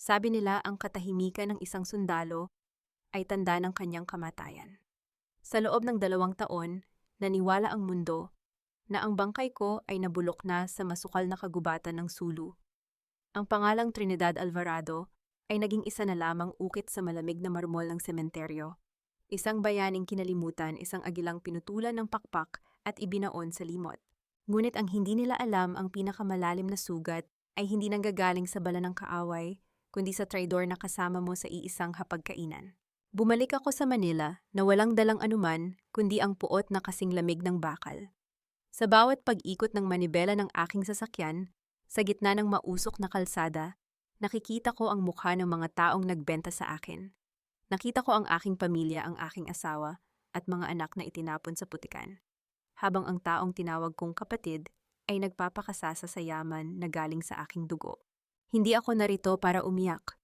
Sabi nila ang katahimikan ng isang sundalo ay tanda ng kanyang kamatayan. Sa loob ng 2 taon, naniwala ang mundo na ang bangkay ko ay nabulok na sa masukal na kagubatan ng Sulu. Ang pangalang Trinidad Alvarado ay naging isa na lamang ukit sa malamig na marmol ng sementeryo. Isang bayaning kinalimutan, isang agilang pinutulan ng pakpak at ibinaon sa limot. Ngunit ang hindi nila alam, ang pinakamalalim na sugat ay hindi nanggagaling sa bala ng kaaway, kundi sa traidor na kasama mo sa iisang hapagkainan. Bumalik ako sa Manila na walang dalang anuman, kundi ang puot na kasing lamig ng bakal. Sa bawat pag-ikot ng manibela ng aking sasakyan, sa gitna ng mausok na kalsada, nakikita ko ang mukha ng mga taong nagbenta sa akin. Nakita ko ang aking pamilya, ang aking asawa, at mga anak na itinapon sa putikan. Habang ang taong tinawag kong kapatid ay nagpapakasasa sa yaman na galing sa aking dugo. Hindi ako narito para umiyak.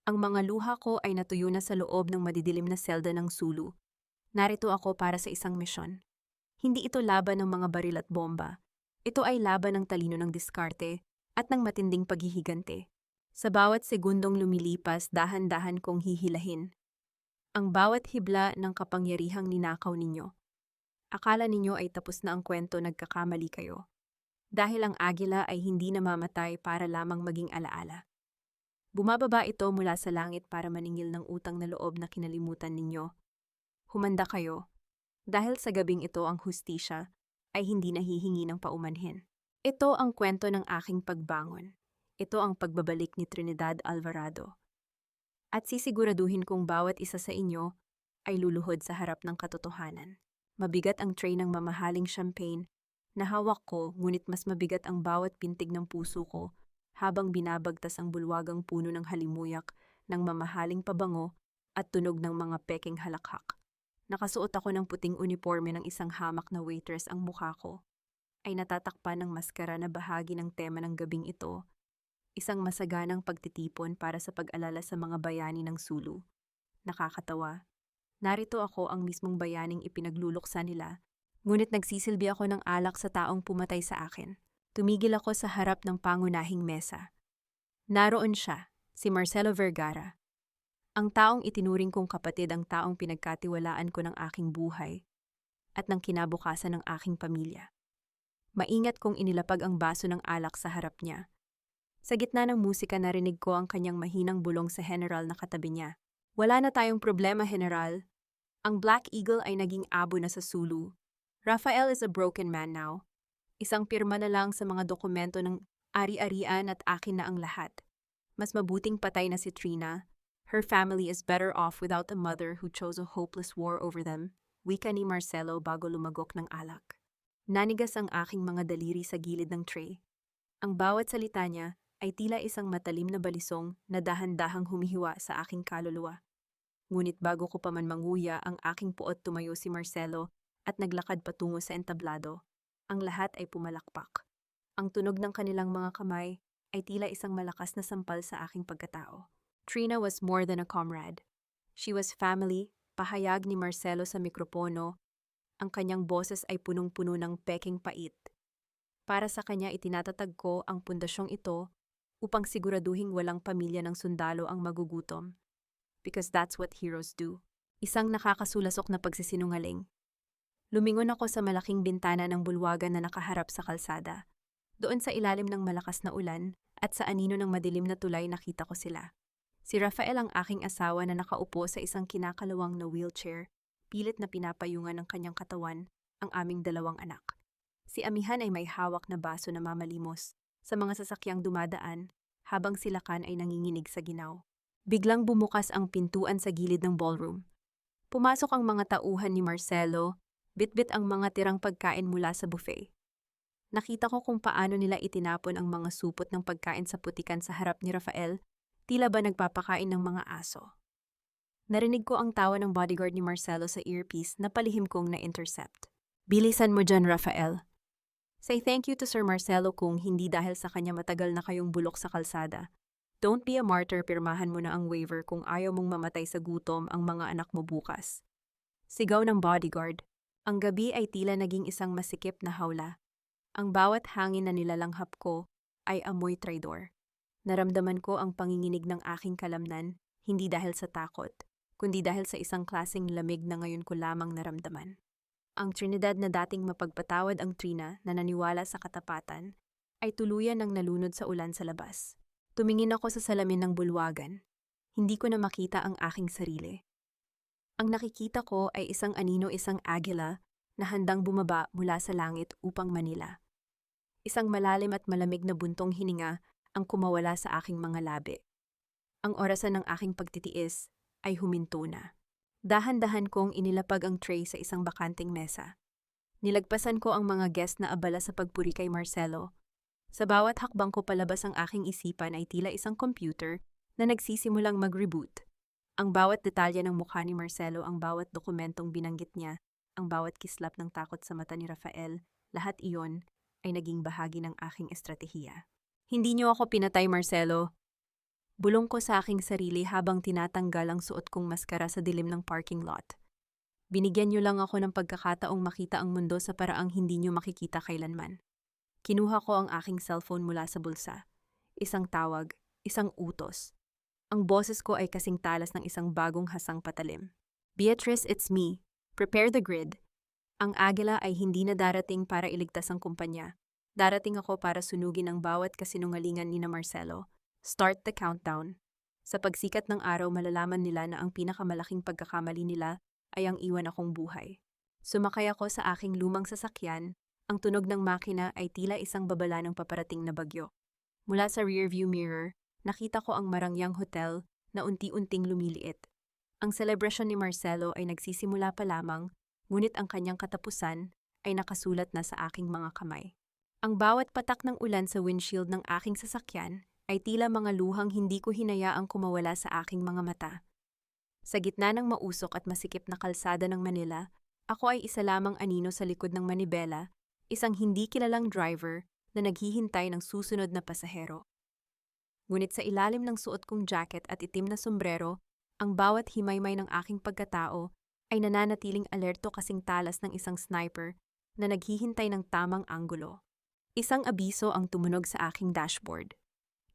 Ang mga luha ko ay natuyo na sa loob ng madidilim na selda ng Sulu. Narito ako para sa isang misyon. Hindi ito laban ng mga baril at bomba. Ito ay laban ng talino ng diskarte at ng matinding paghihigante. Sa bawat segundong lumilipas, dahan-dahan kong hihilahin ang bawat hibla ng kapangyarihang ninakaw ninyo. Akala ninyo ay tapos na ang kwento, nagkakamali kayo. Dahil ang agila ay hindi namamatay para lamang maging alaala. Bumababa ito mula sa langit para maningil ng utang na loob na kinalimutan ninyo. Humanda kayo, dahil sa gabing ito ang hustisya ay hindi nahihingi ng paumanhin. Ito ang kwento ng aking pagbangon. Ito ang pagbabalik ni Trinidad Alvarado. At sisiguraduhin kong bawat isa sa inyo ay luluhod sa harap ng katotohanan. Mabigat ang tray ng mamahaling champagne na hawak ko, ngunit mas mabigat ang bawat pintig ng puso ko habang binabagtas ang bulwagang puno ng halimuyak ng mamahaling pabango at tunog ng mga peking halakhak. Nakasuot ako ng puting uniforme ng isang hamak na waitress, ang mukha ko ay natatakpan ng maskara na bahagi ng tema ng gabing ito. Isang masaganang pagtitipon para sa pag-alala sa mga bayani ng Sulu. Nakakatawa. Narito ako, ang mismong bayaning ipinagluluksa nila, ngunit nagsisilbi ako ng alak sa taong pumatay sa akin. Tumigil ako sa harap ng pangunahing mesa. Naroon siya, si Marcelo Vergara. Ang taong itinuring kong kapatid, ang taong pinagkatiwalaan ko ng aking buhay at ng kinabukasan ng aking pamilya. Maingat kong inilapag ang baso ng alak sa harap niya. Sa gitna ng musika, narinig ko ang kanyang mahinang bulong sa general na katabi niya. Wala na tayong problema, General. Ang Black Eagle ay naging abo na sa Sulu. Rafael is a broken man now. Isang pirma na lang sa mga dokumento ng ari-arian at akin na ang lahat. Mas mabuting patay na si Trina. Her family is better off without a mother who chose a hopeless war over them. Wika ni Marcelo bago lumagok ng alak. Nanigas ang aking mga daliri sa gilid ng tray. Ang bawat salita niya ay tila isang matalim na balisong na dahan-dahang humihiwa sa aking kaluluwa. Ngunit bago ko pa man manguya ang aking puot, tumayo si Marcelo at naglakad patungo sa entablado. Ang lahat ay pumalakpak. Ang tunog ng kanilang mga kamay ay tila isang malakas na sampal sa aking pagkatao. Trina was more than a comrade. She was family, pahayag ni Marcelo sa mikropono. Ang kanyang boses ay punong-puno ng peking pait. Para sa kanya, itinatatag ko ang pundasyong ito upang siguraduhing walang pamilya ng sundalo ang magugutom. Because that's what heroes do. Isang nakakasulasok na pagsisinungaling. Lumingon ako sa malaking bintana ng bulwagan na nakaharap sa kalsada. Doon sa ilalim ng malakas na ulan at sa anino ng madilim na tulay, nakita ko sila. Si Rafael, ang aking asawa, na nakaupo sa isang kinakalawang na wheelchair, pilit na pinapayungan ng kanyang katawan ang aming 2 anak. Si Amihan ay may hawak na baso na mamalimos sa mga sasakyang dumadaan habang sila kan ay nanginginig sa ginaw. Biglang bumukas ang pintuan sa gilid ng ballroom. Pumasok ang mga tauhan ni Marcelo, bitbit ang mga tirang pagkain mula sa buffet. Nakita ko kung paano nila itinapon ang mga supot ng pagkain sa putikan sa harap ni Rafael, tila ba nagpapakain ng mga aso. Narinig ko ang tawa ng bodyguard ni Marcelo sa earpiece na palihim kong na-intercept. Bilisan mo dyan, Rafael. Say thank you to Sir Marcelo kung hindi dahil sa kanya matagal na kayong bulok sa kalsada. Don't be a martyr, pirmahan mo na ang waiver kung ayaw mong mamatay sa gutom ang mga anak mo bukas. Sigaw ng bodyguard. Ang gabi ay tila naging isang masikip na hawla. Ang bawat hangin na nilalanghap ko ay amoy traidor. Naramdaman ko ang panginginig ng aking kalamnan, hindi dahil sa takot, kundi dahil sa isang klaseng lamig na ngayon ko lamang naramdaman. Ang Trinidad na dating mapagpatawad ang Trina na naniwala sa katapatan, ay tuluyan ng nalunod sa ulan sa labas. Tumingin ako sa salamin ng bulwagan. Hindi ko na makita ang aking sarili. Ang nakikita ko ay isang anino, isang agila na handang bumaba mula sa langit upang manila. Isang malalim at malamig na buntong hininga ang kumawala sa aking mga labi. Ang orasan ng aking pagtitiis ay huminto na. Dahan-dahan kong inilapag ang tray sa isang bakanting mesa. Nilagpasan ko ang mga guest na abala sa pagpuri kay Marcelo. Sa bawat hakbang ko palabas ang aking isipan ay tila isang computer na nagsisimulang mag-reboot. Ang bawat detalye ng mukha ni Marcelo, ang bawat dokumentong binanggit niya, ang bawat kislap ng takot sa mata ni Rafael, lahat iyon ay naging bahagi ng aking estratehiya. Hindi niyo ako pinatay, Marcelo. Bulong ko sa aking sarili habang tinatanggal ang suot kong maskara sa dilim ng parking lot. Binigyan niyo lang ako ng pagkakataong makita ang mundo sa paraang hindi niyo makikita kailanman. Kinuha ko ang aking cellphone mula sa bulsa. Isang tawag, isang utos. Ang boses ko ay kasing talas ng isang bagong hasang patalim. Beatrice, it's me. Prepare the grid. Ang agila ay hindi na darating para iligtas ang kumpanya. Darating ako para sunugin ang bawat kasinungalingan ni na Marcelo. Start the countdown. Sa pagsikat ng araw, malalaman nila na ang pinakamalaking pagkakamali nila ay ang iwan akong buhay. Sumakay ako sa aking lumang sasakyan. Ang tunog ng makina ay tila isang babala ng paparating na bagyo. Mula sa rearview mirror, nakita ko ang marangyang hotel na unti-unting lumiliit. Ang selebrasyon ni Marcelo ay nagsisimula pa lamang, ngunit ang kanyang katapusan ay nakasulat na sa aking mga kamay. Ang bawat patak ng ulan sa windshield ng aking sasakyan ay tila mga luhang hindi ko hinayaang kumawala sa aking mga mata. Sa gitna ng mausok at masikip na kalsada ng Manila, ako ay isa lamang anino sa likod ng manibela, isang hindi kilalang driver na naghihintay ng susunod na pasahero. Ngunit sa ilalim ng suot kong jacket at itim na sombrero, ang bawat himaymay ng aking pagkatao ay nananatiling alerto kasing talas ng isang sniper na naghihintay ng tamang anggulo. Isang abiso ang tumunog sa aking dashboard.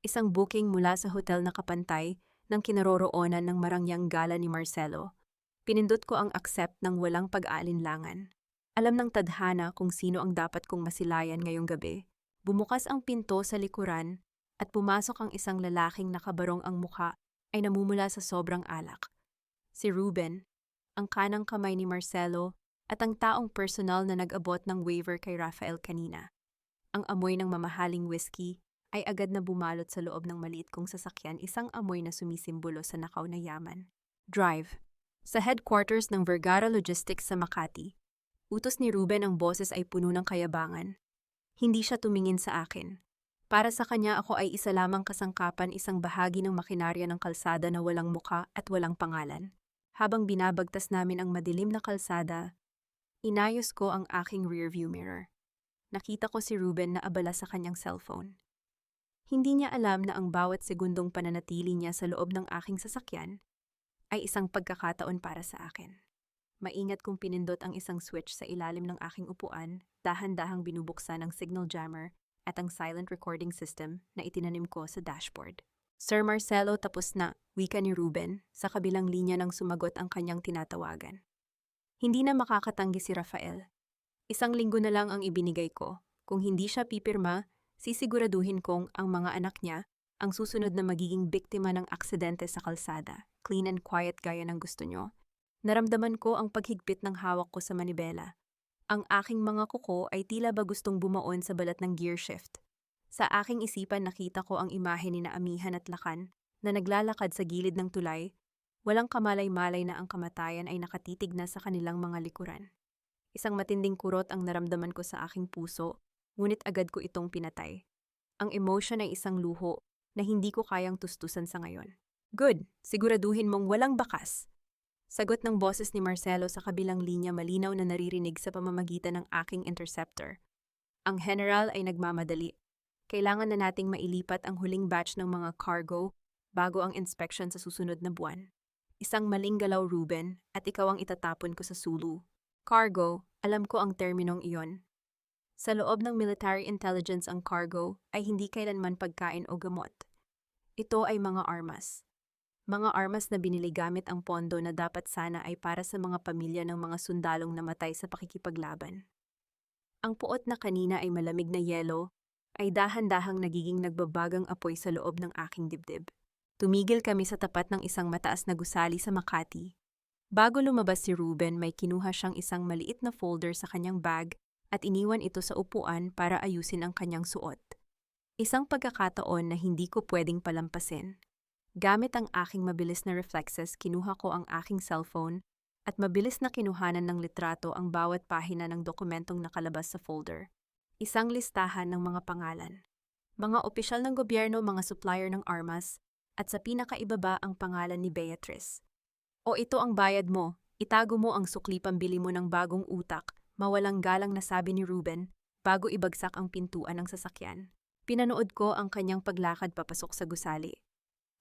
Isang booking mula sa hotel na kapantay ng kinaroroonan ng marangyang gala ni Marcelo. Pinindot ko ang accept ng walang pag-aalinlangan. Alam ng tadhana kung sino ang dapat kong masilayan ngayong gabi. Bumukas ang pinto sa likuran at pumasok ang isang lalaking nakabarong ang muka ay namumula sa sobrang alak. Si Ruben, ang kanang kamay ni Marcelo at ang taong personal na nag-abot ng waiver kay Rafael kanina. Ang amoy ng mamahaling whiskey ay agad na bumalot sa loob ng maliit kong sasakyan, isang amoy na sumisimbolo sa nakaw na yaman. Drive. Sa headquarters ng Vergara Logistics sa Makati, utos ni Ruben, ang boses ay puno ng kayabangan. Hindi siya tumingin sa akin. Para sa kanya ako ay isa lamang kasangkapan, isang bahagi ng makinarya ng kalsada na walang muka at walang pangalan. Habang binabagtas namin ang madilim na kalsada, inayos ko ang aking rearview mirror. Nakita ko si Ruben na abala sa kanyang cellphone. Hindi niya alam na ang bawat segundong pananatili niya sa loob ng aking sasakyan ay isang pagkakataon para sa akin. Maingat kong pinindot ang isang switch sa ilalim ng aking upuan, dahan-dahang binubuksan ang signal jammer at ang silent recording system na itinanim ko sa dashboard. Sir Marcelo, tapos na, wika ni Ruben, sa kabilang linya nang sumagot ang kanyang tinatawagan. Hindi na makakatanggi si Rafael. Isang linggo na lang ang ibinigay ko. Kung hindi siya pipirma, sisiguraduhin kong ang mga anak niya ang susunod na magiging biktima ng aksidente sa kalsada. Clean and quiet gaya ng gusto nyo. Naramdaman ko ang paghigpit ng hawak ko sa manibela. Ang aking mga kuko ay tila ba gustong bumaon sa balat ng gear shift. Sa aking isipan nakita ko ang imahe ni na Amihan at Lakan na naglalakad sa gilid ng tulay. Walang kamalay-malay na ang kamatayan ay nakatitig na sa kanilang mga likuran. Isang matinding kurot ang naramdaman ko sa aking puso, ngunit agad ko itong pinatay. Ang emotion ay isang luho na hindi ko kayang tustusan sa ngayon. Good, siguraduhin mong walang bakas. Sagot ng boses ni Marcelo sa kabilang linya, malinaw na naririnig sa pamamagitan ng aking interceptor. Ang general ay nagmamadali. Kailangan na nating mailipat ang huling batch ng mga cargo bago ang inspection sa susunod na buwan. Isang maling galaw, Ruben, at ikaw ang itatapon ko sa Sulu. Cargo, alam ko ang terminong iyon. Sa loob ng military intelligence, ang cargo ay hindi kailanman pagkain o gamot. Ito ay mga armas. Mga armas na binili gamit ang pondo na dapat sana ay para sa mga pamilya ng mga sundalong namatay sa pakikipaglaban. Ang puot na kanina ay malamig na yelo, ay dahan-dahang nagiging nagbabagang apoy sa loob ng aking dibdib. Tumigil kami sa tapat ng isang mataas na gusali sa Makati. Bago lumabas si Ruben, may kinuha siyang isang maliit na folder sa kanyang bag at iniwan ito sa upuan para ayusin ang kanyang suot. Isang pagkakataon na hindi ko pwedeng palampasin. Gamit ang aking mabilis na reflexes, kinuha ko ang aking cellphone at mabilis na kinuhanan ng litrato ang bawat pahina ng dokumentong nakalabas sa folder. Isang listahan ng mga pangalan. Mga opisyal ng gobyerno, mga supplier ng armas, at sa pinakaibaba ang pangalan ni Beatrice. O ito ang bayad mo, itago mo ang sukli pambili mo ng bagong utak, mawalang galang na sabi ni Ruben, bago ibagsak ang pintuan ng sasakyan. Pinanood ko ang kanyang paglakad papasok sa gusali.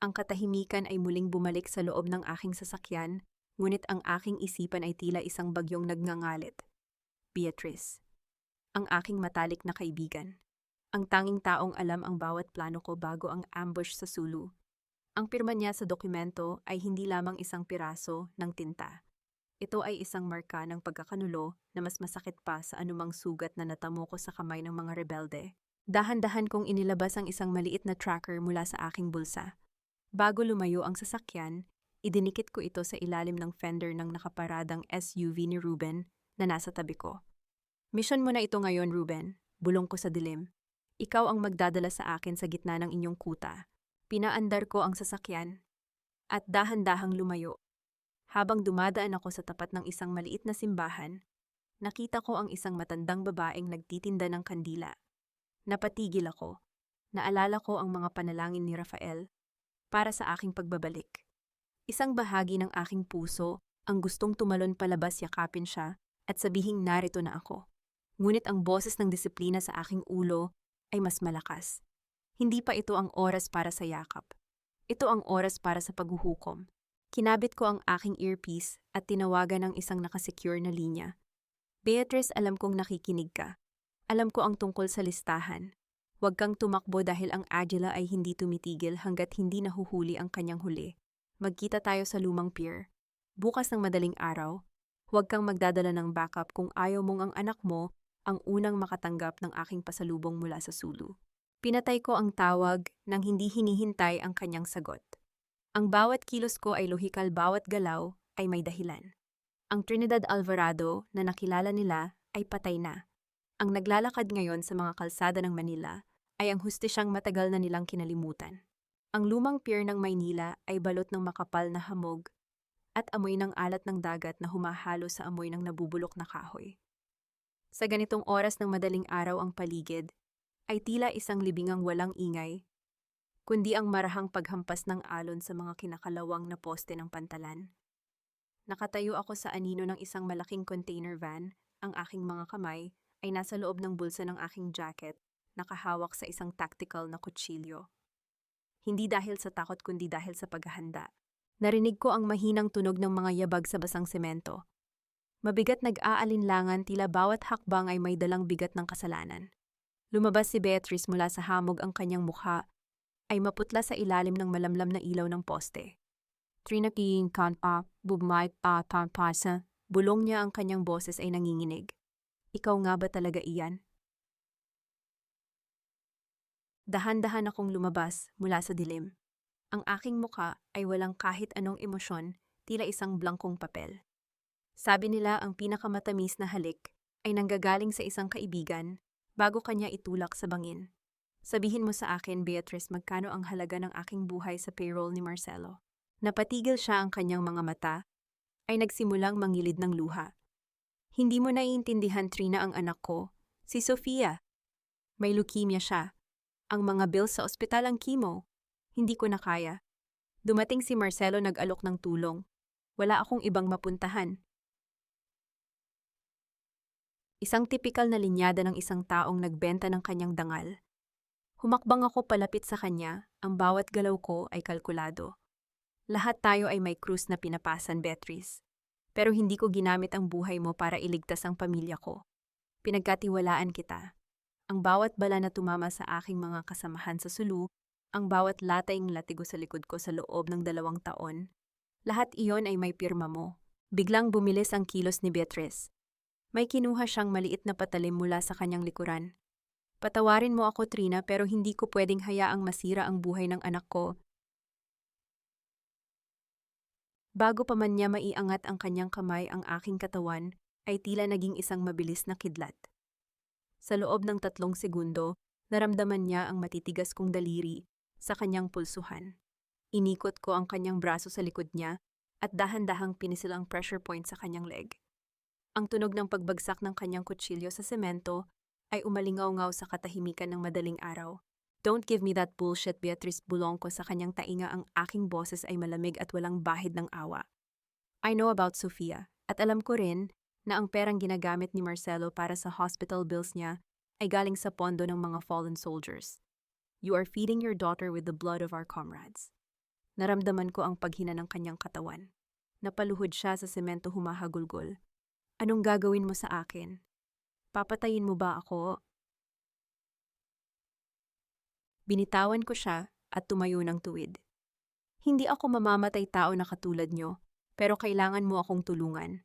Ang katahimikan ay muling bumalik sa loob ng aking sasakyan, ngunit ang aking isipan ay tila isang bagyong nagngangalit. Beatrice. Ang aking matalik na kaibigan. Ang tanging taong alam ang bawat plano ko bago ang ambush sa Sulu. Ang pirma niya sa dokumento ay hindi lamang isang piraso ng tinta. Ito ay isang marka ng pagkakanulo na mas masakit pa sa anumang sugat na natamo ko sa kamay ng mga rebelde. Dahan-dahan kong inilabas ang isang maliit na tracker mula sa aking bulsa. Bago lumayo ang sasakyan, idinikit ko ito sa ilalim ng fender ng nakaparadang SUV ni Ruben na nasa tabi ko. Mission mo na ito ngayon, Ruben, bulong ko sa dilim. Ikaw ang magdadala sa akin sa gitna ng inyong kuta. Pinaandar ko ang sasakyan at dahan-dahang lumayo. Habang dumadaan ako sa tapat ng isang maliit na simbahan, nakita ko ang isang matandang babaeng nagtitinda ng kandila. Napatigil ako. Naalala ko ang mga panalangin ni Rafael para sa aking pagbabalik. Isang bahagi ng aking puso ang gustong tumalon palabas, yakapin siya at sabihing narito na ako. Ngunit ang boses ng disiplina sa aking ulo ay mas malakas. Hindi pa ito ang oras para sa yakap. Ito ang oras para sa paghuhukom. Kinabit ko ang aking earpiece at tinawagan ang isang nakasecure na linya. Beatrice, alam kong nakikinig ka. Alam ko ang tungkol sa listahan. Huwag kang tumakbo dahil ang Agila ay hindi tumitigil hanggat hindi nahuhuli ang kanyang huli. Magkita tayo sa lumang pier. Bukas ng madaling araw. Huwag kang magdadala ng backup kung ayaw mong ang anak mo ang unang makatanggap ng aking pasalubong mula sa Sulu. Pinatay ko ang tawag nang hindi hinihintay ang kanyang sagot. Ang bawat kilos ko ay lohikal, bawat galaw ay may dahilan. Ang Trinidad Alvarado na nakilala nila ay patay na. Ang naglalakad ngayon sa mga kalsada ng Manila ay ang hustisyang matagal na nilang kinalimutan. Ang lumang pier ng Maynila ay balot ng makapal na hamog at amoy ng alat ng dagat na humahalo sa amoy ng nabubulok na kahoy. Sa ganitong oras ng madaling araw, ang paligid ay tila isang libingang walang ingay, kundi ang marahang paghampas ng alon sa mga kinakalawang na poste ng pantalan. Nakatayo ako sa anino ng isang malaking container van, ang aking mga kamay ay nasa loob ng bulsa ng aking jacket, nakahawak sa isang tactical na kutsilyo. Hindi dahil sa takot kundi dahil sa paghahanda. Narinig ko ang mahinang tunog ng mga yabag sa basang semento. Mabigat nag-aalinlangan, tila bawat hakbang ay may dalang bigat ng kasalanan. Lumabas si Beatrice mula sa hamog, ang kanyang mukha ay maputla sa ilalim ng malamlam na ilaw ng poste. Trinaking kanta, bubmait pampasa, bulong niya, ang kanyang boses ay nanginginig. Ikaw nga ba talaga iyan? Dahan-dahan akong lumabas mula sa dilim. Ang aking mukha ay walang kahit anong emosyon, tila isang blankong papel. Sabi nila ang pinakamatamis na halik ay nanggagaling sa isang kaibigan bago kanya itulak sa bangin. Sabihin mo sa akin, Beatrice, magkano ang halaga ng aking buhay sa payroll ni Marcelo? Napatigil siya, ang kanyang mga mata ay nagsimulang mangilid ng luha. Hindi mo naiintindihan, Trina, ang anak ko, si Sofia. May leukemia siya. Ang mga bills sa ospital, ang chemo. Hindi ko na kaya. Dumating si Marcelo, nag-alok ng tulong. Wala akong ibang mapuntahan. Isang tipikal na linyada ng isang taong nagbenta ng kanyang dangal. Humakbang ako palapit sa kanya, ang bawat galaw ko ay kalkulado. Lahat tayo ay may krus na pinapasan, Beatrice. Pero hindi ko ginamit ang buhay mo para iligtas ang pamilya ko. Pinagkatiwalaan kita. Ang bawat bala na tumama sa aking mga kasamahan sa Sulu, ang bawat latayng latigo sa likod ko sa loob ng 2 taon. Lahat iyon ay may pirma mo. Biglang bumilis ang kilos ni Beatrice. May kinuha siyang maliit na patalim mula sa kanyang likuran. Patawarin mo ako, Trina, pero hindi ko pwedeng hayaang masira ang buhay ng anak ko. Bago pa man niya maiangat ang kanyang kamay, ang aking katawan ay tila naging isang mabilis na kidlat. Sa loob ng 3 segundo, naramdaman niya ang matitigas kong daliri sa kanyang pulsuhan. Inikot ko ang kanyang braso sa likod niya at dahan-dahang pinisil ang pressure point sa kanyang leg. Ang tunog ng pagbagsak ng kanyang kutsilyo sa semento ay umalingaw-ngaw sa katahimikan ng madaling araw. Don't give me that bullshit, Beatrice, bulong ko sa kanyang tainga. Ang aking boses ay malamig at walang bahid ng awa. I know about Sofia, at alam ko rin na ang perang ginagamit ni Marcelo para sa hospital bills niya ay galing sa pondo ng mga fallen soldiers. You are feeding your daughter with the blood of our comrades. Naramdaman ko ang paghina ng kanyang katawan. Napaluhod siya sa semento, humahagulgol. Anong gagawin mo sa akin? Papatayin mo ba ako? Binitawan ko siya at tumayo ng tuwid. Hindi ako mamamatay tao na katulad nyo, pero kailangan mo akong tulungan.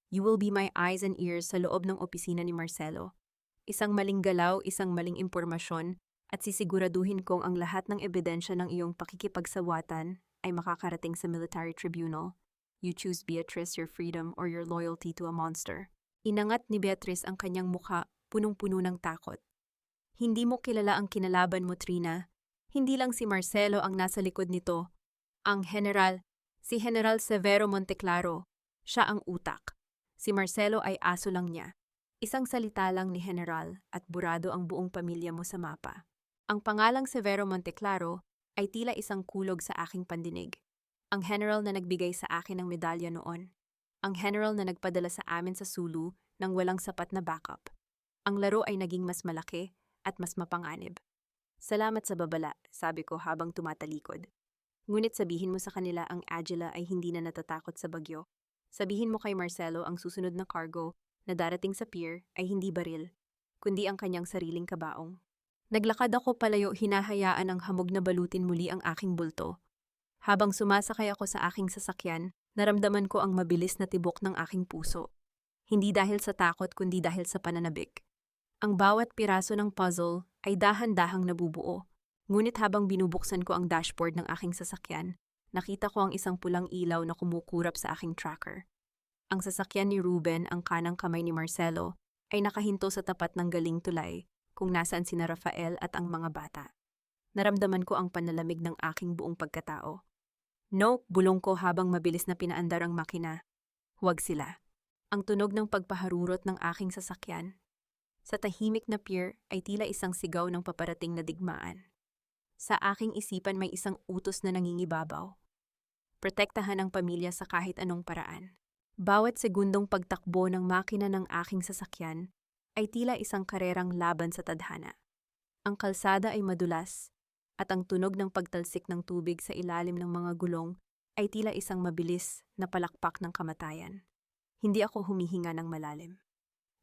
You will be my eyes and ears sa loob ng opisina ni Marcelo. Isang maling galaw, isang maling impormasyon, at sisiguraduhin kong ang lahat ng ebidensya ng iyong pakikipagsawatan ay makakarating sa military tribunal. You choose, Beatrice, your freedom or your loyalty to a monster. Inangat ni Beatrice ang kanyang mukha, punong-puno ng takot. Hindi mo kilala ang kinalaban mo, Trina. Hindi lang si Marcelo ang nasa likod nito. Ang general, si General Severo Monteclaro, siya ang utak. Si Marcelo ay aso lang niya. Isang salita lang ni General at burado ang buong pamilya mo sa mapa. Ang pangalang Severo Monteclaro ay tila isang kulog sa aking pandinig. Ang general na nagbigay sa akin ng medalya noon. Ang general na nagpadala sa amin sa Sulu nang walang sapat na backup. Ang laro ay naging mas malaki at mas mapanganib. Salamat sa babala, sabi ko habang tumatalikod. Ngunit sabihin mo sa kanila ang Agila ay hindi na natatakot sa bagyo. Sabihin mo kay Marcelo ang susunod na cargo na darating sa pier ay hindi baril, kundi ang kanyang sariling kabaong. Naglakad ako palayo, hinahayaan ang hamog na balutin muli ang aking bulto. Habang sumasakay ako sa aking sasakyan, naramdaman ko ang mabilis na tibok ng aking puso. Hindi dahil sa takot kundi dahil sa pananabik. Ang bawat piraso ng puzzle ay dahan-dahang nabubuo. Ngunit habang binubuksan ko ang dashboard ng aking sasakyan, nakita ko ang isang pulang ilaw na kumukurap sa aking tracker. Ang sasakyan ni Ruben, ang kanang kamay ni Marcelo, ay nakahinto sa tapat ng galing tulay kung nasaan sina Rafael at ang mga bata. Naramdaman ko ang panalamig ng aking buong pagkatao. No, bulong ko habang mabilis na pinaandar ang makina. Huwag sila. Ang tunog ng pagpaharurot ng aking sasakyan sa tahimik na pier ay tila isang sigaw ng paparating na digmaan. Sa aking isipan may isang utos na nangingibabaw. Protektahan ang pamilya sa kahit anong paraan. Bawat segundong pagtakbo ng makina ng aking sasakyan ay tila isang karerang laban sa tadhana. Ang kalsada ay madulas at ang tunog ng pagtalsik ng tubig sa ilalim ng mga gulong ay tila isang mabilis na palakpak ng kamatayan. Hindi ako humihinga ng malalim.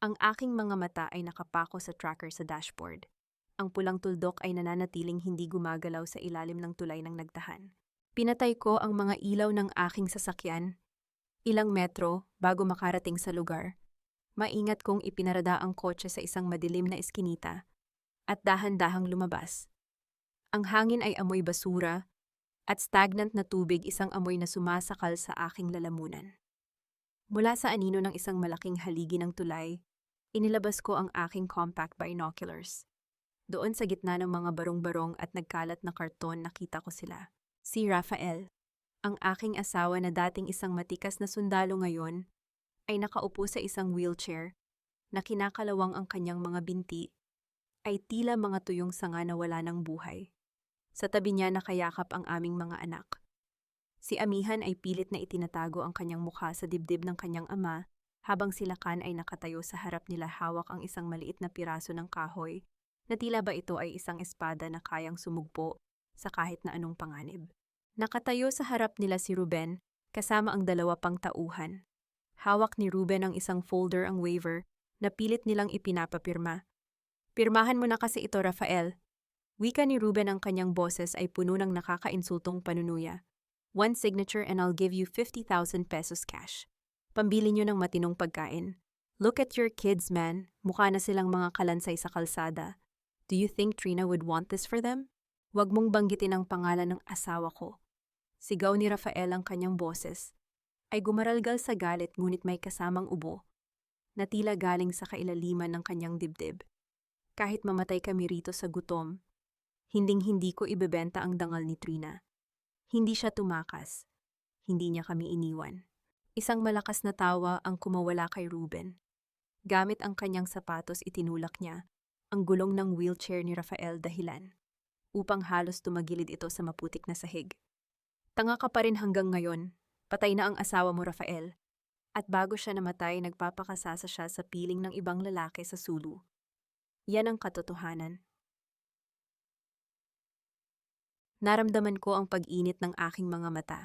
Ang aking mga mata ay nakapako sa tracker sa dashboard. Ang pulang tuldok ay nananatiling hindi gumagalaw sa ilalim ng tulay ng nagtahan. Pinatay ko ang mga ilaw ng aking sasakyan. Ilang metro bago makarating sa lugar. Maingat kong ipinarada ang kotse sa isang madilim na eskinita at dahan-dahang lumabas. Ang hangin ay amoy basura at stagnant na tubig, isang amoy na sumasakal sa aking lalamunan. Mula sa anino ng isang malaking haligi ng tulay, inilabas ko ang aking compact binoculars. Doon sa gitna ng mga barong-barong at nagkalat na karton, nakita ko sila. Si Rafael, ang aking asawa na dating isang matikas na sundalo, ngayon ay nakaupo sa isang wheelchair na kinakalawang ang kanyang mga binti ay tila mga tuyong sanga na wala ng buhay. Sa tabi niya nakayakap ang aming mga anak. Si Amihan ay pilit na itinatago ang kanyang mukha sa dibdib ng kanyang ama habang sila Kan ay nakatayo sa harap nila, hawak ang isang maliit na piraso ng kahoy na tila ba ito ay isang espada na kayang sumugpo sa kahit na anong panganib. Nakatayo sa harap nila si Ruben kasama ang 2 pang tauhan. Hawak ni Ruben ang isang folder, ang waiver, na pilit nilang ipinapapirma. Pirmahan mo na kasi ito, Rafael. Wika ni Ruben ang kanyang boses ay puno ng nakakainsultong panunuya. One signature and I'll give you 50,000 pesos cash. Pambili nyo ng matinong pagkain. Look at your kids, man. Mukha na silang mga kalansay sa kalsada. Do you think Trina would want this for them? Huwag mong banggitin ang pangalan ng asawa ko. Sigaw ni Rafael ang kanyang boses. Ay gumaralgal sa galit ngunit may kasamang ubo na tila galing sa kailaliman ng kanyang dibdib. Kahit mamatay kami rito sa gutom, hinding-hindi ko ibebenta ang dangal ni Trina. Hindi siya tumakas. Hindi niya kami iniwan. Isang malakas na tawa ang kumawala kay Ruben. Gamit ang kanyang sapatos itinulak niya ang gulong ng wheelchair ni Rafael dahilan upang halos tumagilid ito sa maputik na sahig. Tanga ka pa rin hanggang ngayon. Patay na ang asawa mo, Rafael. At bago siya namatay, nagpapakasasa siya sa piling ng ibang lalaki sa Sulu. Yan ang katotohanan. Naramdaman ko ang pag-init ng aking mga mata.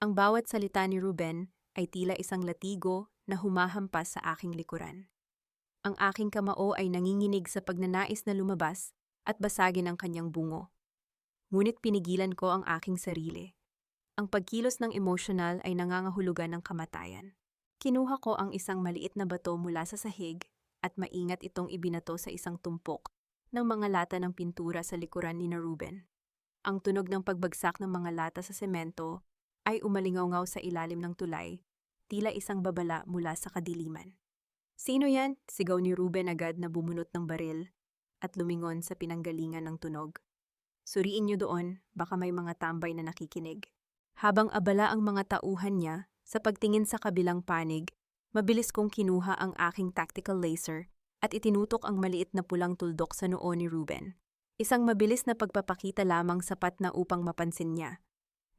Ang bawat salita ni Ruben ay tila isang latigo na humahampas sa aking likuran. Ang aking kamao ay nanginginig sa pagnanais na lumabas at basagin ang kanyang bungo. Ngunit pinigilan ko ang aking sarili. Ang pagkilos ng emosyonal ay nangangahulugan ng kamatayan. Kinuha ko ang isang maliit na bato mula sa sahig at maingat itong ibinato sa isang tumpok ng mga lata ng pintura sa likuran ni na Ruben. Ang tunog ng pagbagsak ng mga lata sa semento ay umalingaw-ngaw sa ilalim ng tulay, tila isang babala mula sa kadiliman. Sino yan? Sigaw ni Ruben agad na bumunot ng baril at lumingon sa pinanggalingan ng tunog. Suriin niyo doon, baka may mga tambay na nakikinig. Habang abala ang mga tauhan niya sa pagtingin sa kabilang panig, mabilis kong kinuha ang aking tactical laser at itinutok ang maliit na pulang tuldok sa noo ni Ruben. Isang mabilis na pagpapakita lamang sapat na upang mapansin niya.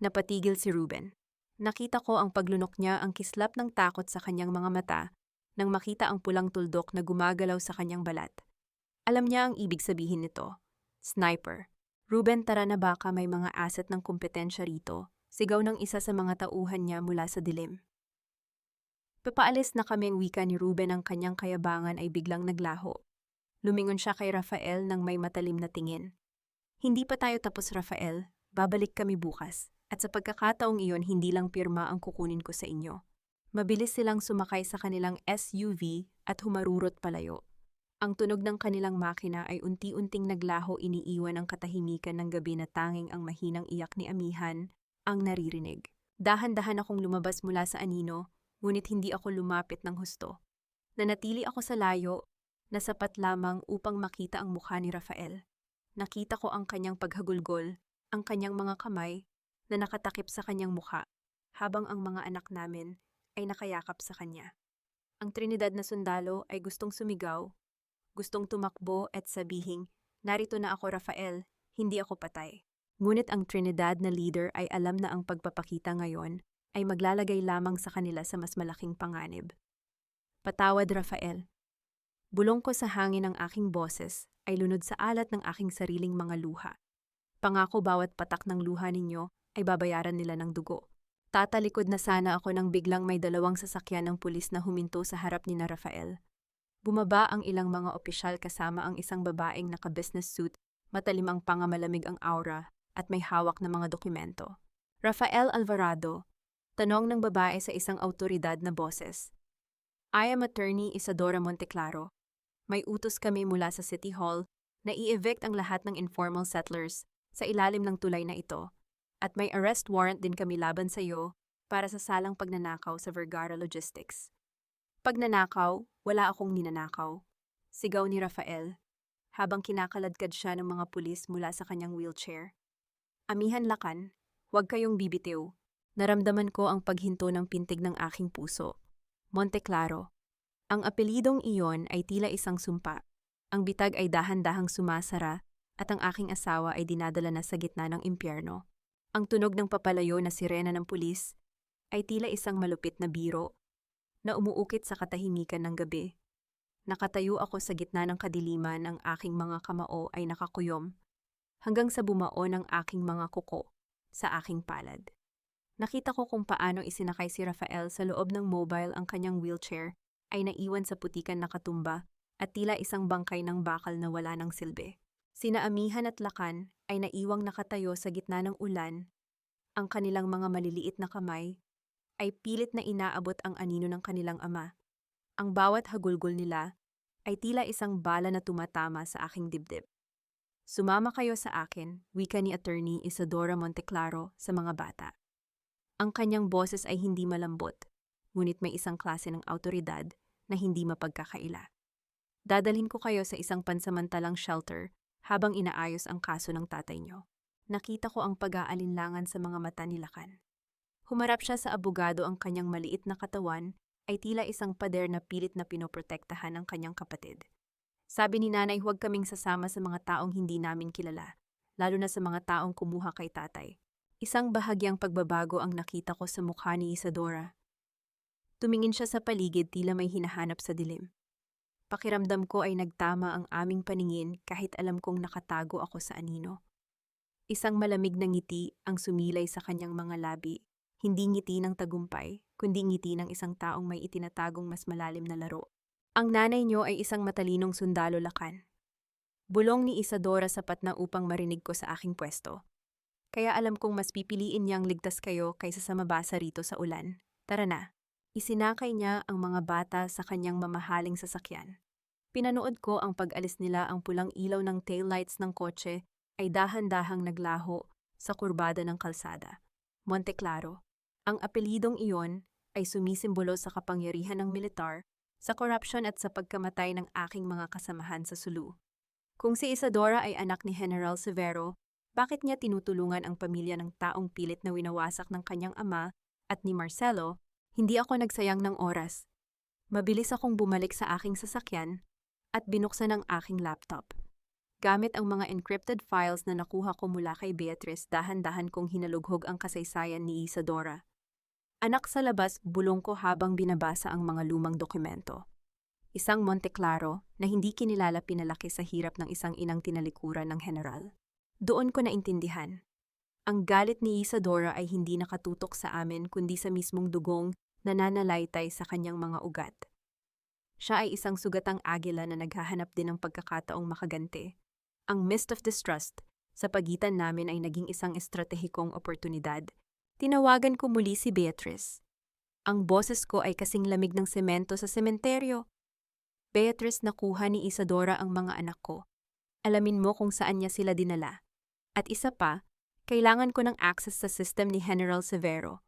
Napatigil si Ruben. Nakita ko ang paglunok niya ang kislap ng takot sa kanyang mga mata nang makita ang pulang tuldok na gumagalaw sa kanyang balat. Alam niya ang ibig sabihin nito. Sniper. Ruben, tara na, baka may mga asset ng kompetensya rito. Sigaw ng isa sa mga tauhan niya mula sa dilim. Papaalis na kami, ang wika ni Ruben. Ang kanyang kayabangan ay biglang naglaho. Lumingon siya kay Rafael nang may matalim na tingin. Hindi pa tayo tapos, Rafael. Babalik kami bukas. At sa pagkakataong iyon, hindi lang pirma ang kukunin ko sa inyo. Mabilis silang sumakay sa kanilang SUV at humarurot palayo. Ang tunog ng kanilang makina ay unti-unting naglaho, iniiwan ang katahimikan ng gabi na tanging ang mahinang iyak ni Amihan ang naririnig. Dahan-dahan akong lumabas mula sa anino, ngunit hindi ako lumapit ng husto. Nanatili ako sa layo, na sapat lamang upang makita ang mukha ni Rafael. Nakita ko ang kanyang paghagulgol, ang kanyang mga kamay na nakatakip sa kanyang mukha, habang ang mga anak namin ay nakayakap sa kanya. Ang Trinidad na sundalo ay gustong sumigaw, gustong tumakbo at sabihing, narito na ako, Rafael, hindi ako patay. Ngunit ang Trinidad na leader ay alam na ang pagpapakita ngayon ay maglalagay lamang sa kanila sa mas malaking panganib. Patawad, Rafael. Bulong ko sa hangin ng aking boses ay lunod sa alat ng aking sariling mga luha. Pangako, bawat patak ng luha ninyo ay babayaran nila ng dugo. Tatalikod na sana ako nang biglang may dalawang sasakyan ng pulis na huminto sa harap ni na Rafael. Bumaba ang ilang mga opisyal kasama ang isang babaeng naka-business suit, matalim ang pangamalamig ang aura, at may hawak na mga dokumento. Rafael Alvarado, tanong ng babae sa isang awtoridad na boses. I am attorney Isadora Monteclaro. May utos kami mula sa City Hall na i-evict ang lahat ng informal settlers sa ilalim ng tulay na ito, at may arrest warrant din kami laban sa iyo para sa salang pagnanakaw sa Vergara Logistics. Pagnanakaw, wala akong ninanakaw. Sigaw ni Rafael, habang kinakaladkad siya ng mga pulis mula sa kanyang wheelchair. Amihan, lakan, huwag kayong bibitiw. Naramdaman ko ang paghinto ng pintig ng aking puso. Monteclaro. Ang apelidong iyon ay tila isang sumpa. Ang bitag ay dahan-dahang sumasara at ang aking asawa ay dinadala na sa gitna ng impyerno. Ang tunog ng papalayo na sirena ng pulis ay tila isang malupit na biro na umuukit sa katahimikan ng gabi. Nakatayo ako sa gitna ng kadiliman, ang aking mga kamao ay nakakuyom hanggang sa bumao ng aking mga kuko sa aking palad. Nakita ko kung paano isinakay si Rafael sa loob ng mobile. Ang kanyang wheelchair ay naiwan sa putikan na katumba at tila isang bangkay ng bakal na wala ng silbi. Sina Amihan at Lakan ay naiwang nakatayo sa gitna ng ulan, ang kanilang mga maliliit na kamay ay pilit na inaabot ang anino ng kanilang ama. Ang bawat hagulgol nila ay tila isang bala na tumatama sa aking dibdib. Sumama kayo sa akin, wika ni Attorney Isadora Monteclaro sa mga bata. Ang kanyang boses ay hindi malambot, ngunit may isang klase ng awtoridad na hindi mapagkakaila. Dadalhin ko kayo sa isang pansamantalang shelter habang inaayos ang kaso ng tatay niyo. Nakita ko ang pag-aalinlangan sa mga mata ni Lakan. Humarap siya sa abogado, ang kanyang maliit na katawan ay tila isang pader na pilit na pinoprotektahan ang kanyang kapatid. Sabi ni nanay, huwag kaming sasama sa mga taong hindi namin kilala, lalo na sa mga taong kumuha kay tatay. Isang bahagyang pagbabago ang nakita ko sa mukha ni Isadora. Tumingin siya sa paligid, tila may hinahanap sa dilim. Pakiramdam ko ay nagtama ang aming paningin kahit alam kong nakatago ako sa anino. Isang malamig na ngiti ang sumilay sa kanyang mga labi, hindi ngiti ng tagumpay, kundi ngiti ng isang taong may itinatagong mas malalim na laro. Ang nanay niyo ay isang matalinong sundalo, Lakan. Bulong ni Isadora sapat na upang marinig ko sa aking pwesto. Kaya alam kong mas pipiliin niyang ligtas kayo kaysa sa mabasa rito sa ulan. Tara na. Isinakay niya ang mga bata sa kanyang mamahaling sasakyan. Pinanood ko ang pag-alis nila, ang pulang ilaw ng taillights ng kotse ay dahan-dahang naglaho sa kurbada ng kalsada. Monteclaro. Ang apelidong iyon ay sumisimbolo sa kapangyarihan ng militar, sa korupsyon at sa pagkamatay ng aking mga kasamahan sa Sulu. Kung si Isadora ay anak ni General Severo, bakit niya tinutulungan ang pamilya ng taong pilit na winawasak ng kanyang ama at ni Marcelo? Hindi ako nagsayang ng oras. Mabilis akong bumalik sa aking sasakyan at binuksan ang aking laptop. Gamit ang mga encrypted files na nakuha ko mula kay Beatrice, dahan-dahan kong hinalughog ang kasaysayan ni Isadora. Anak sa labas, bulong ko habang binabasa ang mga lumang dokumento. Isang Monteclaro na hindi kinilala pinalaki sa hirap ng isang inang tinalikuran ng general. Doon ko naintindihan. Ang galit ni Isadora ay hindi nakatutok sa amin kundi sa mismong dugong na nananalaytay sa kanyang mga ugat. Siya ay isang sugatang agila na naghahanap din ng pagkakataong makaganti. Ang mist of distrust sa pagitan namin ay naging isang estratehikong oportunidad. Tinawagan ko muli si Beatrice. Ang boses ko ay kasing lamig ng semento sa sementeryo. Beatrice, nakuha ni Isadora ang mga anak ko. Alamin mo kung saan niya sila dinala. At isa pa, kailangan ko ng access sa system ni General Severo.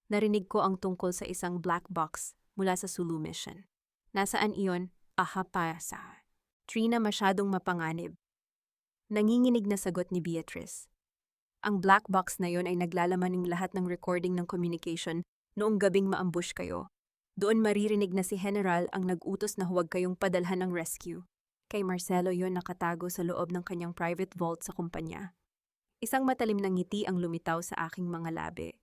Narinig ko ang tungkol sa isang black box mula sa Sulu Mission. Nasaan iyon? Aha pa sa Trina, masyadong mapanganib. Nanginginig na sagot ni Beatrice. Ang black box na yon ay naglalaman ng lahat ng recording ng communication noong gabing maambush kayo. Doon maririnig na si General ang nag-utos na huwag kayong padalhan ng rescue. Kay Marcelo yon nakatago sa loob ng kanyang private vault sa kumpanya. Isang matalim na ngiti ang lumitaw sa aking mga labi.